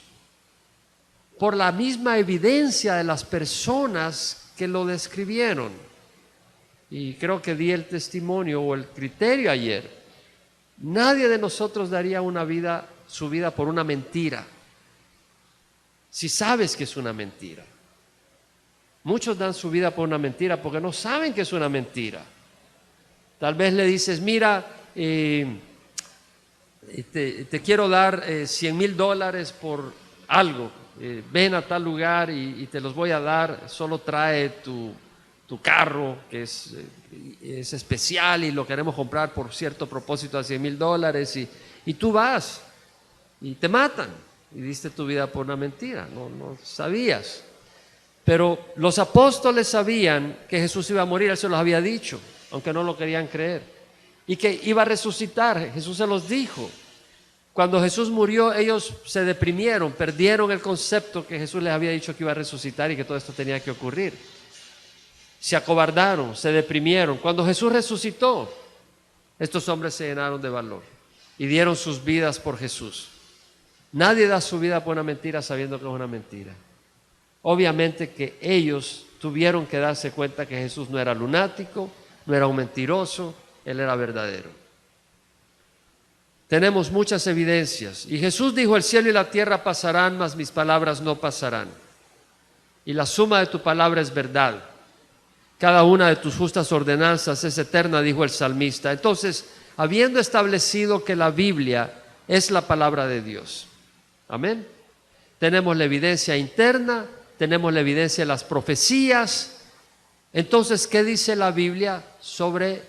por la misma evidencia de las personas que lo describieron. Y creo que di el testimonio o el criterio ayer. Nadie de nosotros daría su vida por una mentira, si sabes que es una mentira. Muchos dan su vida por una mentira porque no saben que es una mentira. Tal vez le dices, mira, te quiero dar $100,000 por algo, ven a tal lugar y te los voy a dar, solo trae tu carro que es especial y lo queremos comprar por cierto propósito a $100,000 y tú vas y te matan y diste tu vida por una mentira, no sabías. Pero los apóstoles sabían que Jesús iba a morir, Él se los había dicho, aunque no lo querían creer, y que iba a resucitar. Jesús se los dijo. Cuando Jesús murió, ellos se deprimieron, perdieron el concepto que Jesús les había dicho que iba a resucitar y que todo esto tenía que ocurrir. Se acobardaron, se deprimieron. Cuando Jesús resucitó, estos hombres se llenaron de valor y dieron sus vidas por Jesús. Nadie da su vida por una mentira sabiendo que es una mentira. Obviamente que ellos tuvieron que darse cuenta que Jesús no era lunático, no era un mentiroso, Él era verdadero. Tenemos muchas evidencias. Y Jesús dijo, el cielo y la tierra pasarán, mas mis palabras no pasarán. Y la suma de tu palabra es verdad. Cada una de tus justas ordenanzas es eterna, dijo el salmista. Entonces, habiendo establecido que la Biblia es la palabra de Dios, amén, tenemos la evidencia interna, tenemos la evidencia de las profecías. Entonces, ¿qué dice la Biblia sobre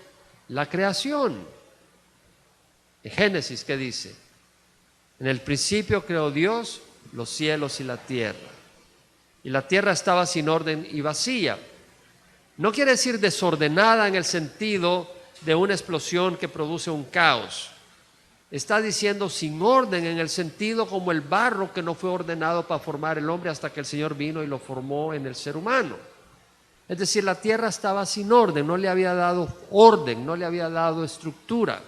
la creación? En Génesis, ¿qué dice? En el principio creó Dios los cielos y la tierra. Y la tierra estaba sin orden y vacía. No quiere decir desordenada en el sentido de una explosión que produce un caos. Está diciendo sin orden en el sentido como el barro que no fue ordenado para formar el hombre hasta que el Señor vino y lo formó en el ser humano. Es decir, la tierra estaba sin orden, no le había dado orden, no le había dado estructura.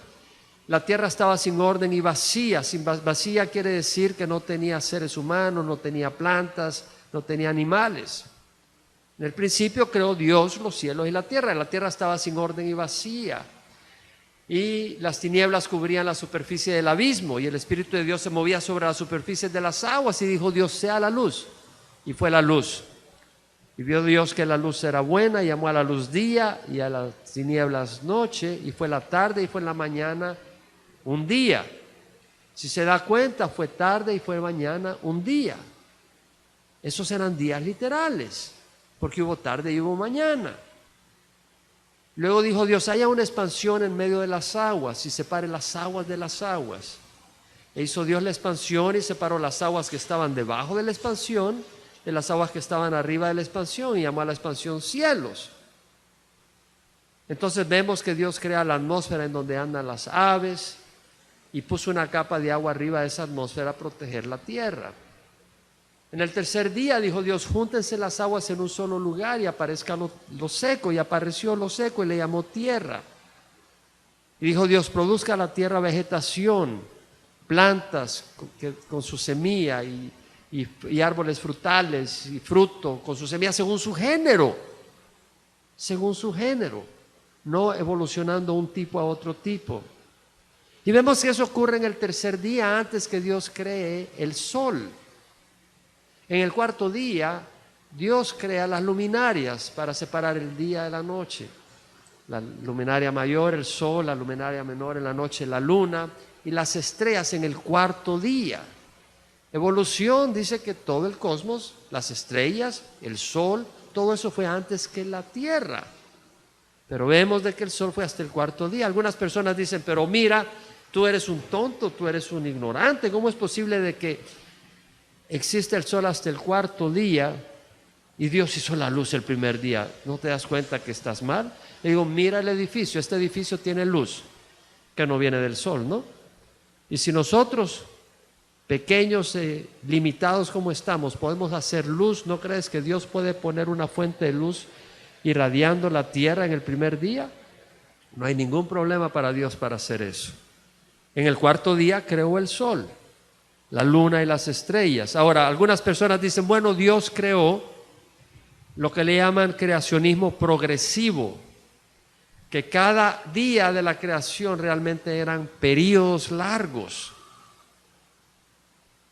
La tierra estaba sin orden y vacía. Vacía quiere decir que no tenía seres humanos, no tenía plantas, no tenía animales. En el principio creó Dios los cielos y la tierra estaba sin orden y vacía. Y las tinieblas cubrían la superficie del abismo y el Espíritu de Dios se movía sobre la superficie de las aguas y dijo Dios, sea la luz. Y fue la luz. Y vio Dios que la luz era buena y llamó a la luz día y a las tinieblas noche, y fue la tarde y fue la mañana un día. Si se da cuenta, fue tarde y fue mañana un día. Esos eran días literales, porque hubo tarde y hubo mañana. Luego dijo Dios, haya una expansión en medio de las aguas y separe las aguas de las aguas. E hizo Dios la expansión y separó las aguas que estaban debajo de la expansión de las aguas que estaban arriba de la expansión y llamó a la expansión cielos. Entonces vemos que Dios crea la atmósfera en donde andan las aves y puso una capa de agua arriba de esa atmósfera a proteger la tierra. En el tercer día dijo Dios, júntense las aguas en un solo lugar y aparezca lo seco, y apareció lo seco y le llamó tierra. Y dijo Dios, produzca la tierra vegetación, plantas con su semilla y árboles frutales y fruto con su semilla según su género. según su género, no evolucionando un tipo a otro tipo. Y vemos que eso ocurre en el tercer día antes que Dios cree el sol. En el cuarto día, Dios crea las luminarias para separar el día de la noche. La luminaria mayor, el sol; la luminaria menor en la noche, la luna; y las estrellas en el cuarto día. Evolución dice que todo el cosmos, las estrellas, el sol, todo eso fue antes que la tierra. Pero vemos de que el sol fue hasta el cuarto día. Algunas personas dicen, pero mira, tú eres un tonto, tú eres un ignorante. ¿Cómo es posible de que existe el sol hasta el cuarto día y Dios hizo la luz el primer día? ¿No te das cuenta que estás mal? Le digo, mira el edificio, este edificio tiene luz que no viene del sol, ¿no? Y si nosotros, pequeños, limitados como estamos, podemos hacer luz, ¿no crees que Dios puede poner una fuente de luz irradiando la tierra en el primer día? No hay ningún problema para Dios para hacer eso. En el cuarto día creó el sol, la luna y las estrellas. Ahora, algunas personas dicen, bueno, Dios creó lo que le llaman creacionismo progresivo, que cada día de la creación realmente eran periodos largos.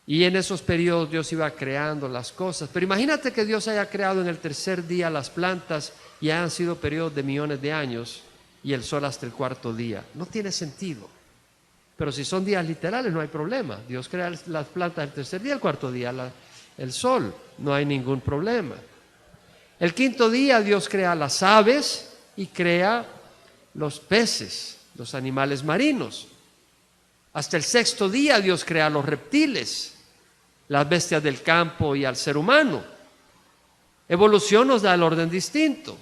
Y en esos periodos Dios iba creando las cosas. Pero imagínate que Dios haya creado en el tercer día las plantas y hayan sido periodos de millones de años y el sol hasta el cuarto día. No tiene sentido. Pero si son días literales no hay problema. Dios crea las plantas el tercer día, el cuarto día el sol. No hay ningún problema. El quinto día Dios crea las aves y crea los peces, los animales marinos. Hasta el sexto día Dios crea los reptiles, las bestias del campo y al ser humano. Evolución nos da el orden distinto.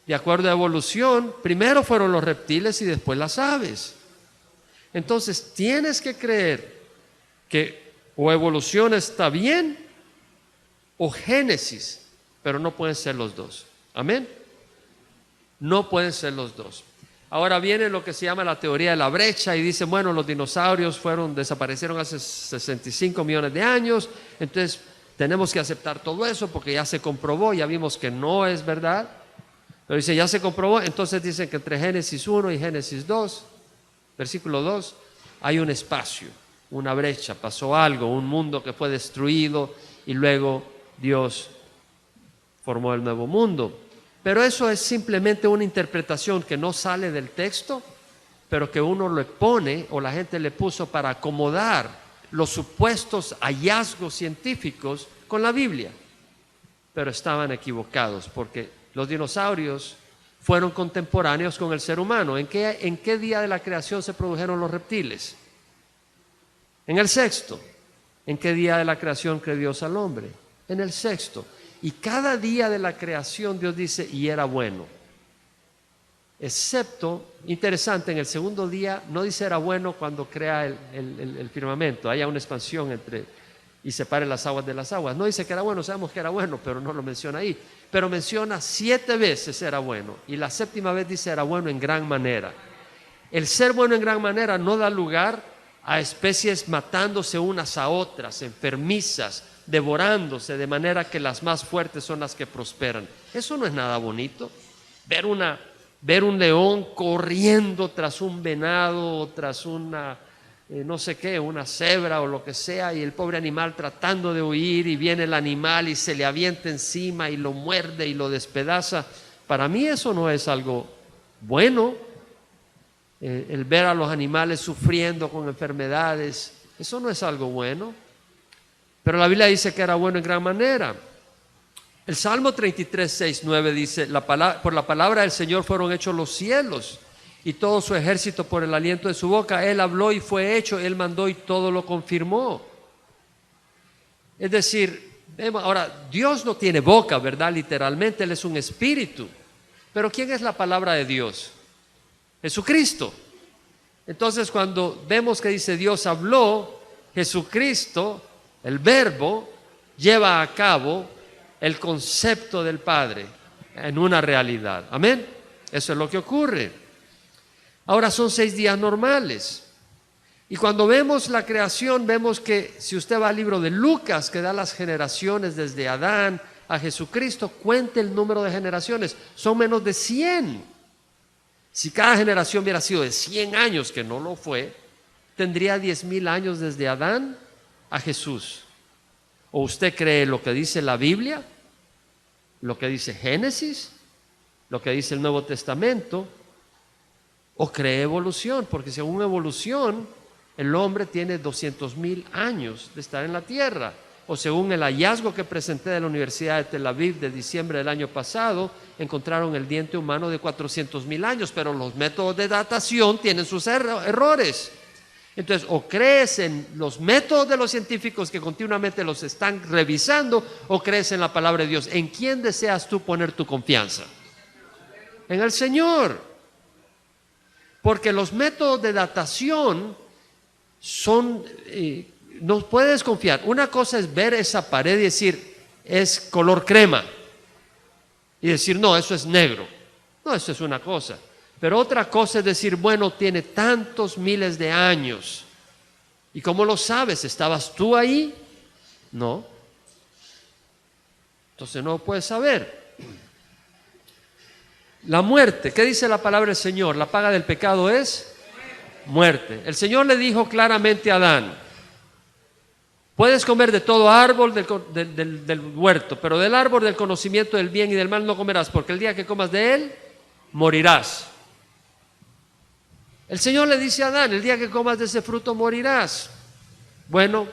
De acuerdo a evolución, primero fueron los reptiles y después las aves. Entonces tienes que creer que o evolución está bien o Génesis, pero no pueden ser los dos. Amén. No pueden ser los dos. Ahora viene lo que se llama la teoría de la brecha y dicen, bueno, los dinosaurios desaparecieron hace 65 millones de años, entonces tenemos que aceptar todo eso porque ya se comprobó, ya vimos que no es verdad. Pero dice, ya se comprobó, entonces dicen que entre Génesis 1 y Génesis 2, versículo 2, hay un espacio, una brecha, pasó algo, un mundo que fue destruido y luego Dios formó el nuevo mundo. Pero eso es simplemente una interpretación que no sale del texto, pero que uno le pone o la gente le puso para acomodar los supuestos hallazgos científicos con la Biblia. Pero estaban equivocados porque los dinosaurios fueron contemporáneos con el ser humano. ¿En qué día de la creación se produjeron los reptiles? En el sexto. ¿En qué día de la creación creó Dios al hombre? En el sexto. Y cada día de la creación Dios dice, y era bueno. Excepto, interesante, en el segundo día no dice era bueno cuando crea el firmamento, haya una expansión y separe las aguas de las aguas. No dice que era bueno, sabemos que era bueno, pero no lo menciona ahí. Pero menciona 7 veces era bueno, y la séptima vez dice era bueno en gran manera. El ser bueno en gran manera no da lugar a especies matándose unas a otras, enfermizas, devorándose, de manera que las más fuertes son las que prosperan. Eso no es nada bonito. Ver un león corriendo tras un venado, tras una, no sé qué, una cebra o lo que sea, y el pobre animal tratando de huir, y viene el animal y se le avienta encima y lo muerde y lo despedaza. Para mí eso no es algo bueno. El ver a los animales sufriendo con enfermedades, eso no es algo bueno. Pero la Biblia dice que era bueno en gran manera. El Salmo 33, 6, 9 dice, por la palabra del Señor fueron hechos los cielos y todo su ejército por el aliento de su boca. Él habló y fue hecho, Él mandó y todo lo confirmó. Es decir, ahora, Dios no tiene boca, ¿verdad? Literalmente, Él es un espíritu. Pero ¿quién es la palabra de Dios? Jesucristo. Entonces, cuando vemos que dice Dios habló, Jesucristo, el verbo, lleva a cabo el concepto del Padre en una realidad. Amén. Eso es lo que ocurre. Ahora son 6 días normales. Y cuando vemos la creación, vemos que si usted va al libro de Lucas, que da las generaciones desde Adán a Jesucristo, cuente el número de generaciones. Son menos de 100. Si cada generación hubiera sido de 100 años, que no lo fue, tendría 10,000 años desde Adán a Jesús. ¿O usted cree lo que dice la Biblia? ¿Lo que dice Génesis? ¿Lo que dice el Nuevo Testamento? ¿O cree evolución? Porque según evolución, el hombre tiene 200,000 años de estar en la tierra. O según el hallazgo que presenté de la Universidad de Tel Aviv de diciembre del año pasado, encontraron el diente humano de 400,000 años, pero los métodos de datación tienen sus errores. Entonces, o crees en los métodos de los científicos que continuamente los están revisando, o crees en la palabra de Dios. ¿En quién deseas tú poner tu confianza? En el Señor. Porque los métodos de datación son... no puedes confiar. Una cosa es ver esa pared y decir, es color crema. Y decir, no, eso es negro. No, eso es una cosa. Pero otra cosa es decir, bueno, tiene tantos miles de años. ¿Y cómo lo sabes? ¿Estabas tú ahí? No. Entonces no puedes saber. La muerte, ¿qué dice la palabra del Señor? La paga del pecado es muerte. El Señor le dijo claramente a Adán, puedes comer de todo árbol del huerto, pero del árbol del conocimiento del bien y del mal no comerás, porque el día que comas de él, morirás. El Señor le dice a Adán, el día que comas de ese fruto morirás. Bueno,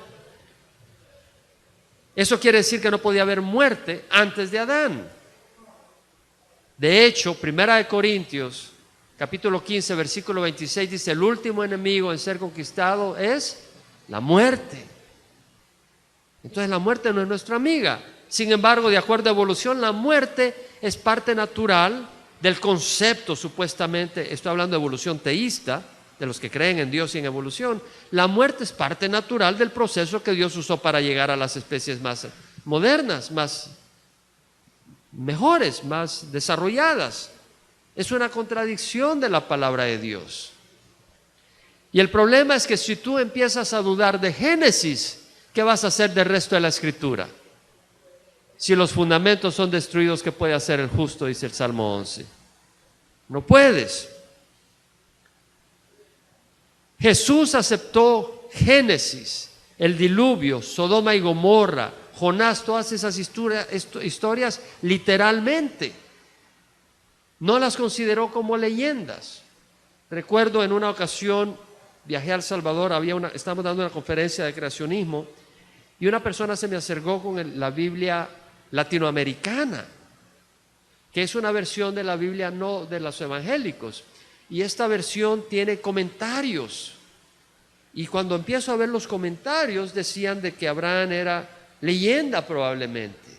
eso quiere decir que no podía haber muerte antes de Adán. De hecho, 1 Corintios, capítulo 15, versículo 26, dice, el último enemigo en ser conquistado es la muerte. Entonces la muerte no es nuestra amiga. Sin embargo, de acuerdo a evolución, la muerte es parte natural del concepto, supuestamente, estoy hablando de evolución teísta, de los que creen en Dios y en evolución. La muerte es parte natural del proceso que Dios usó para llegar a las especies más modernas, más mejores, más desarrolladas. Es una contradicción de la palabra de Dios. Y el problema es que si tú empiezas a dudar de Génesis, ¿qué vas a hacer del resto de la Escritura? Si los fundamentos son destruidos, ¿qué puede hacer el justo? Dice el Salmo 11. No puedes. Jesús aceptó Génesis, el diluvio, Sodoma y Gomorra, Jonás, todas esas historias literalmente. No las consideró como leyendas. Recuerdo en una ocasión, viajé a El Salvador, estábamos dando una conferencia de creacionismo y una persona se me acercó con la Biblia latinoamericana, que es una versión de la Biblia no de los evangélicos, y esta versión tiene comentarios, y cuando empiezo a ver los comentarios decían de que Abraham era leyenda probablemente,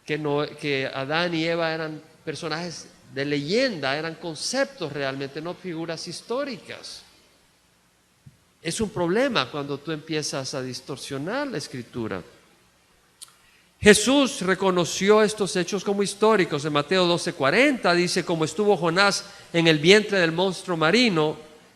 que Adán y Eva eran personajes de leyenda, eran conceptos realmente, no figuras históricas. Es un problema cuando tú empiezas a distorsionar la Escritura. Jesús reconoció estos hechos como históricos. En Mateo 12:40 dice, como estuvo Jonás en el vientre del monstruo marino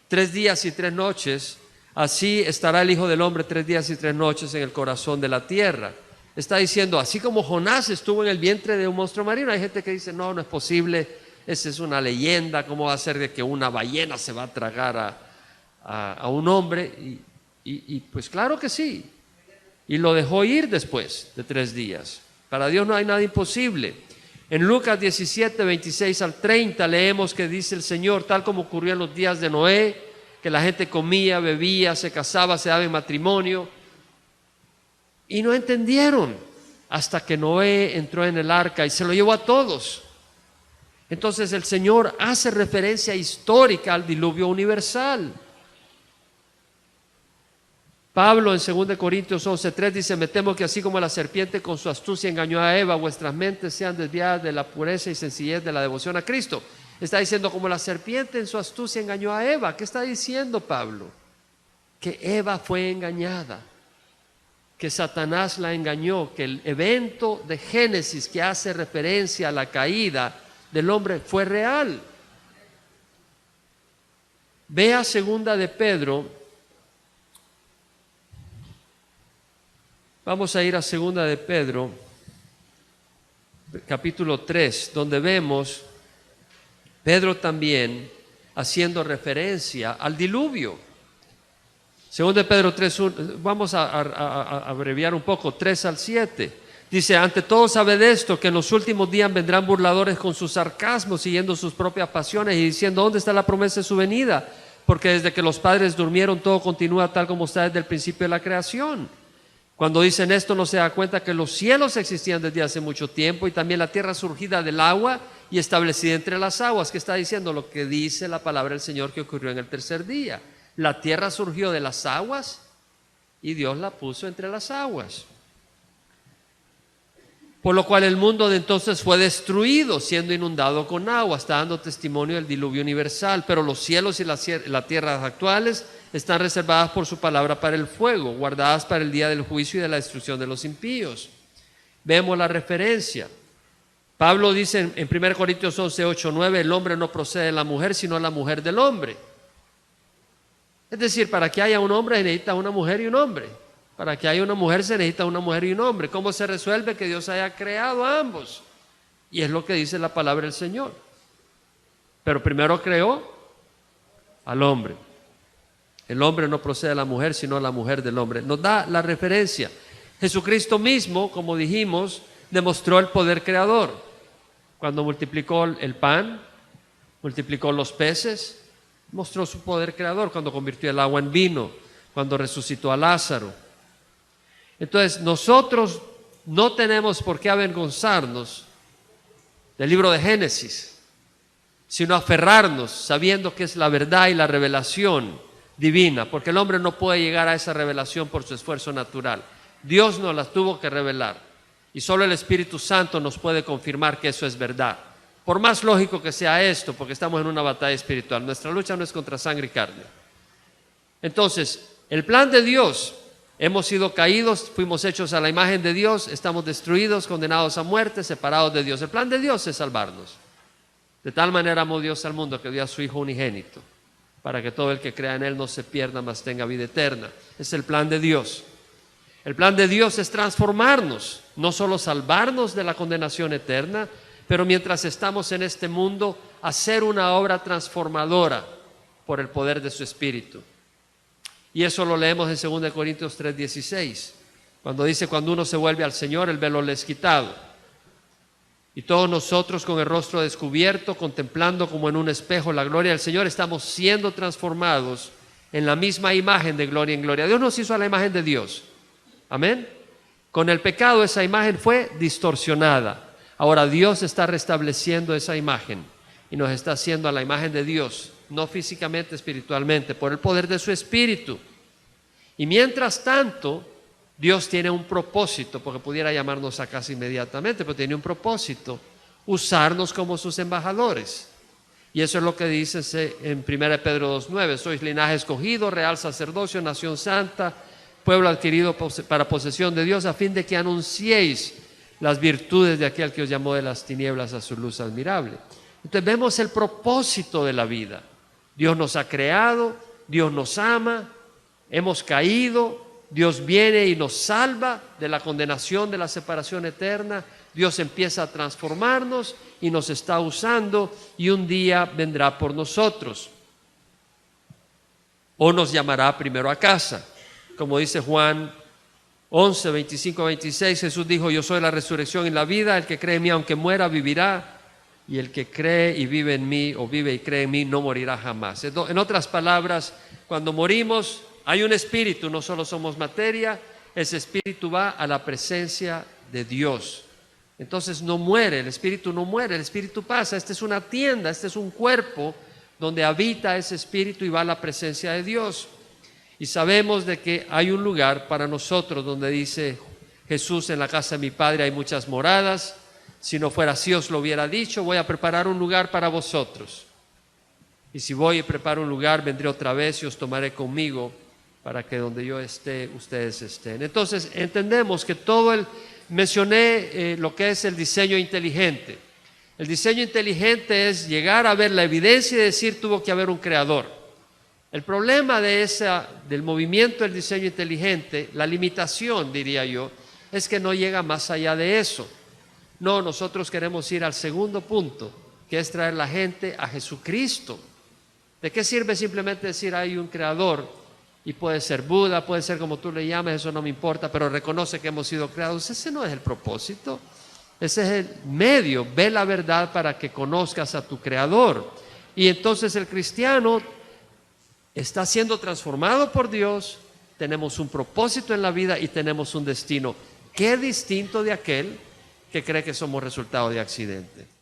3 días y 3 noches, así estará el Hijo del Hombre 3 días y 3 noches en el corazón de la tierra. Está diciendo, así como Jonás estuvo en el vientre de un monstruo marino, hay gente que dice, no es posible, esa es una leyenda, ¿cómo va a ser de que una ballena se va a tragar a un hombre? Y pues claro que sí. Y lo dejó ir después de 3 días. Para Dios no hay nada imposible. En Lucas 17, 26 al 30 leemos que dice el Señor, tal como ocurrió en los días de Noé, que la gente comía, bebía, se casaba, se daba en matrimonio. Y no entendieron hasta que Noé entró en el arca y se lo llevó a todos. Entonces el Señor hace referencia histórica al diluvio universal. Pablo en 2 Corintios 11:3 dice, me temo que así como la serpiente con su astucia engañó a Eva, vuestras mentes sean desviadas de la pureza y sencillez de la devoción a Cristo. Está diciendo como la serpiente en su astucia engañó a Eva. ¿Qué está diciendo Pablo? Que Eva fue engañada, que Satanás la engañó, que el evento de Génesis que hace referencia a la caída del hombre fue real. Vea 2 de Pedro. Vamos a ir a 2 de Pedro, capítulo 3, donde vemos Pedro también haciendo referencia al diluvio. Segundo de Pedro 3, vamos a abreviar un poco, 3 al 7. Dice, ante todo sabed esto, que en los últimos días vendrán burladores con sus sarcasmos, siguiendo sus propias pasiones y diciendo, ¿dónde está la promesa de su venida? Porque desde que los padres durmieron, todo continúa tal como está desde el principio de la creación. Cuando dicen esto, no se da cuenta que los cielos existían desde hace mucho tiempo y también la tierra surgida del agua y establecida entre las aguas. ¿Qué está diciendo? Lo que dice la palabra del Señor que ocurrió en el tercer día. La tierra surgió de las aguas y Dios la puso entre las aguas. Por lo cual el mundo de entonces fue destruido, siendo inundado con agua. Está dando testimonio del diluvio universal. Pero los cielos y la tierra actuales están reservadas por su palabra para el fuego, guardadas para el día del juicio y de la destrucción de los impíos. Vemos la referencia. Pablo dice en 1 Corintios 11, 8, 9, el hombre no procede de la mujer, sino la mujer del hombre. Es decir, para que haya un hombre se necesita una mujer y un hombre. Para que haya una mujer se necesita una mujer y un hombre. ¿Cómo se resuelve? Que Dios haya creado a ambos. Y es lo que dice la palabra del Señor. Pero primero creó al hombre. El hombre no procede de la mujer, sino la mujer del hombre. Nos da la referencia. Jesucristo mismo, como dijimos, demostró el poder creador. Cuando multiplicó el pan, multiplicó los peces, mostró su poder creador. Cuando convirtió el agua en vino, cuando resucitó a Lázaro. Entonces, nosotros no tenemos por qué avergonzarnos del libro de Génesis, sino aferrarnos sabiendo que es la verdad y la revelación divina, porque el hombre no puede llegar a esa revelación por su esfuerzo natural. Dios nos la tuvo que revelar y solo el Espíritu Santo nos puede confirmar que eso es verdad. Por más lógico que sea esto, porque estamos en una batalla espiritual, nuestra lucha no es contra sangre y carne. Entonces, el plan de Dios, hemos sido caídos, fuimos hechos a la imagen de Dios, estamos destruidos, condenados a muerte, separados de Dios. El plan de Dios es salvarnos. De tal manera amó Dios al mundo que dio a su Hijo unigénito, para que todo el que crea en Él no se pierda, mas tenga vida eterna. Es el plan de Dios. El plan de Dios es transformarnos, no solo salvarnos de la condenación eterna, pero mientras estamos en este mundo, hacer una obra transformadora por el poder de su Espíritu. Y eso lo leemos en 2 Corintios 3:16, cuando dice, cuando uno se vuelve al Señor, el velo le es quitado. Y todos nosotros con el rostro descubierto, contemplando como en un espejo la gloria del Señor, estamos siendo transformados en la misma imagen de gloria en gloria. Dios nos hizo a la imagen de Dios. Amén. Con el pecado esa imagen fue distorsionada. Ahora Dios está restableciendo esa imagen y nos está haciendo a la imagen de Dios, no físicamente, espiritualmente, por el poder de su Espíritu. Y mientras tanto, Dios tiene un propósito, porque pudiera llamarnos a casa inmediatamente, pero tiene un propósito, usarnos como sus embajadores. Y eso es lo que dice en 1 Pedro 2:9, sois linaje escogido, real sacerdocio, nación santa, pueblo adquirido para posesión de Dios, a fin de que anunciéis las virtudes de aquel que os llamó de las tinieblas a su luz admirable. Entonces vemos el propósito de la vida. Dios nos ha creado, Dios nos ama, hemos caído, Dios viene y nos salva de la condenación, de la separación eterna. Dios empieza a transformarnos y nos está usando y un día vendrá por nosotros. O nos llamará primero a casa. Como dice Juan 11, 25, 26, Jesús dijo, yo soy la resurrección y la vida, el que cree en mí aunque muera vivirá. Y el que cree y vive en mí, o vive y cree en mí, no morirá jamás. En otras palabras, cuando morimos, hay un espíritu, no solo somos materia, ese espíritu va a la presencia de Dios. Entonces no muere, el espíritu no muere, el espíritu pasa. Esta es una tienda, este es un cuerpo donde habita ese espíritu y va a la presencia de Dios. Y sabemos de que hay un lugar para nosotros donde dice Jesús, en la casa de mi Padre hay muchas moradas. Si no fuera así os lo hubiera dicho, voy a preparar un lugar para vosotros. Y si voy y preparo un lugar, vendré otra vez y os tomaré conmigo para que donde yo esté, ustedes estén. Entonces entendemos que mencioné lo que es el diseño inteligente. El diseño inteligente es llegar a ver la evidencia y decir tuvo que haber un creador. El problema del movimiento del diseño inteligente, la limitación diría yo, es que no llega más allá de eso. No, nosotros queremos ir al segundo punto, que es traer la gente a Jesucristo. ¿De qué sirve simplemente decir hay un creador? Y puede ser Buda, puede ser como tú le llames, eso no me importa, pero reconoce que hemos sido creados. Ese no es el propósito. Ese es el medio. Ve la verdad para que conozcas a tu creador. Y entonces el cristiano está siendo transformado por Dios. Tenemos un propósito en la vida y tenemos un destino. Qué distinto de aquel que cree que somos resultado de accidente.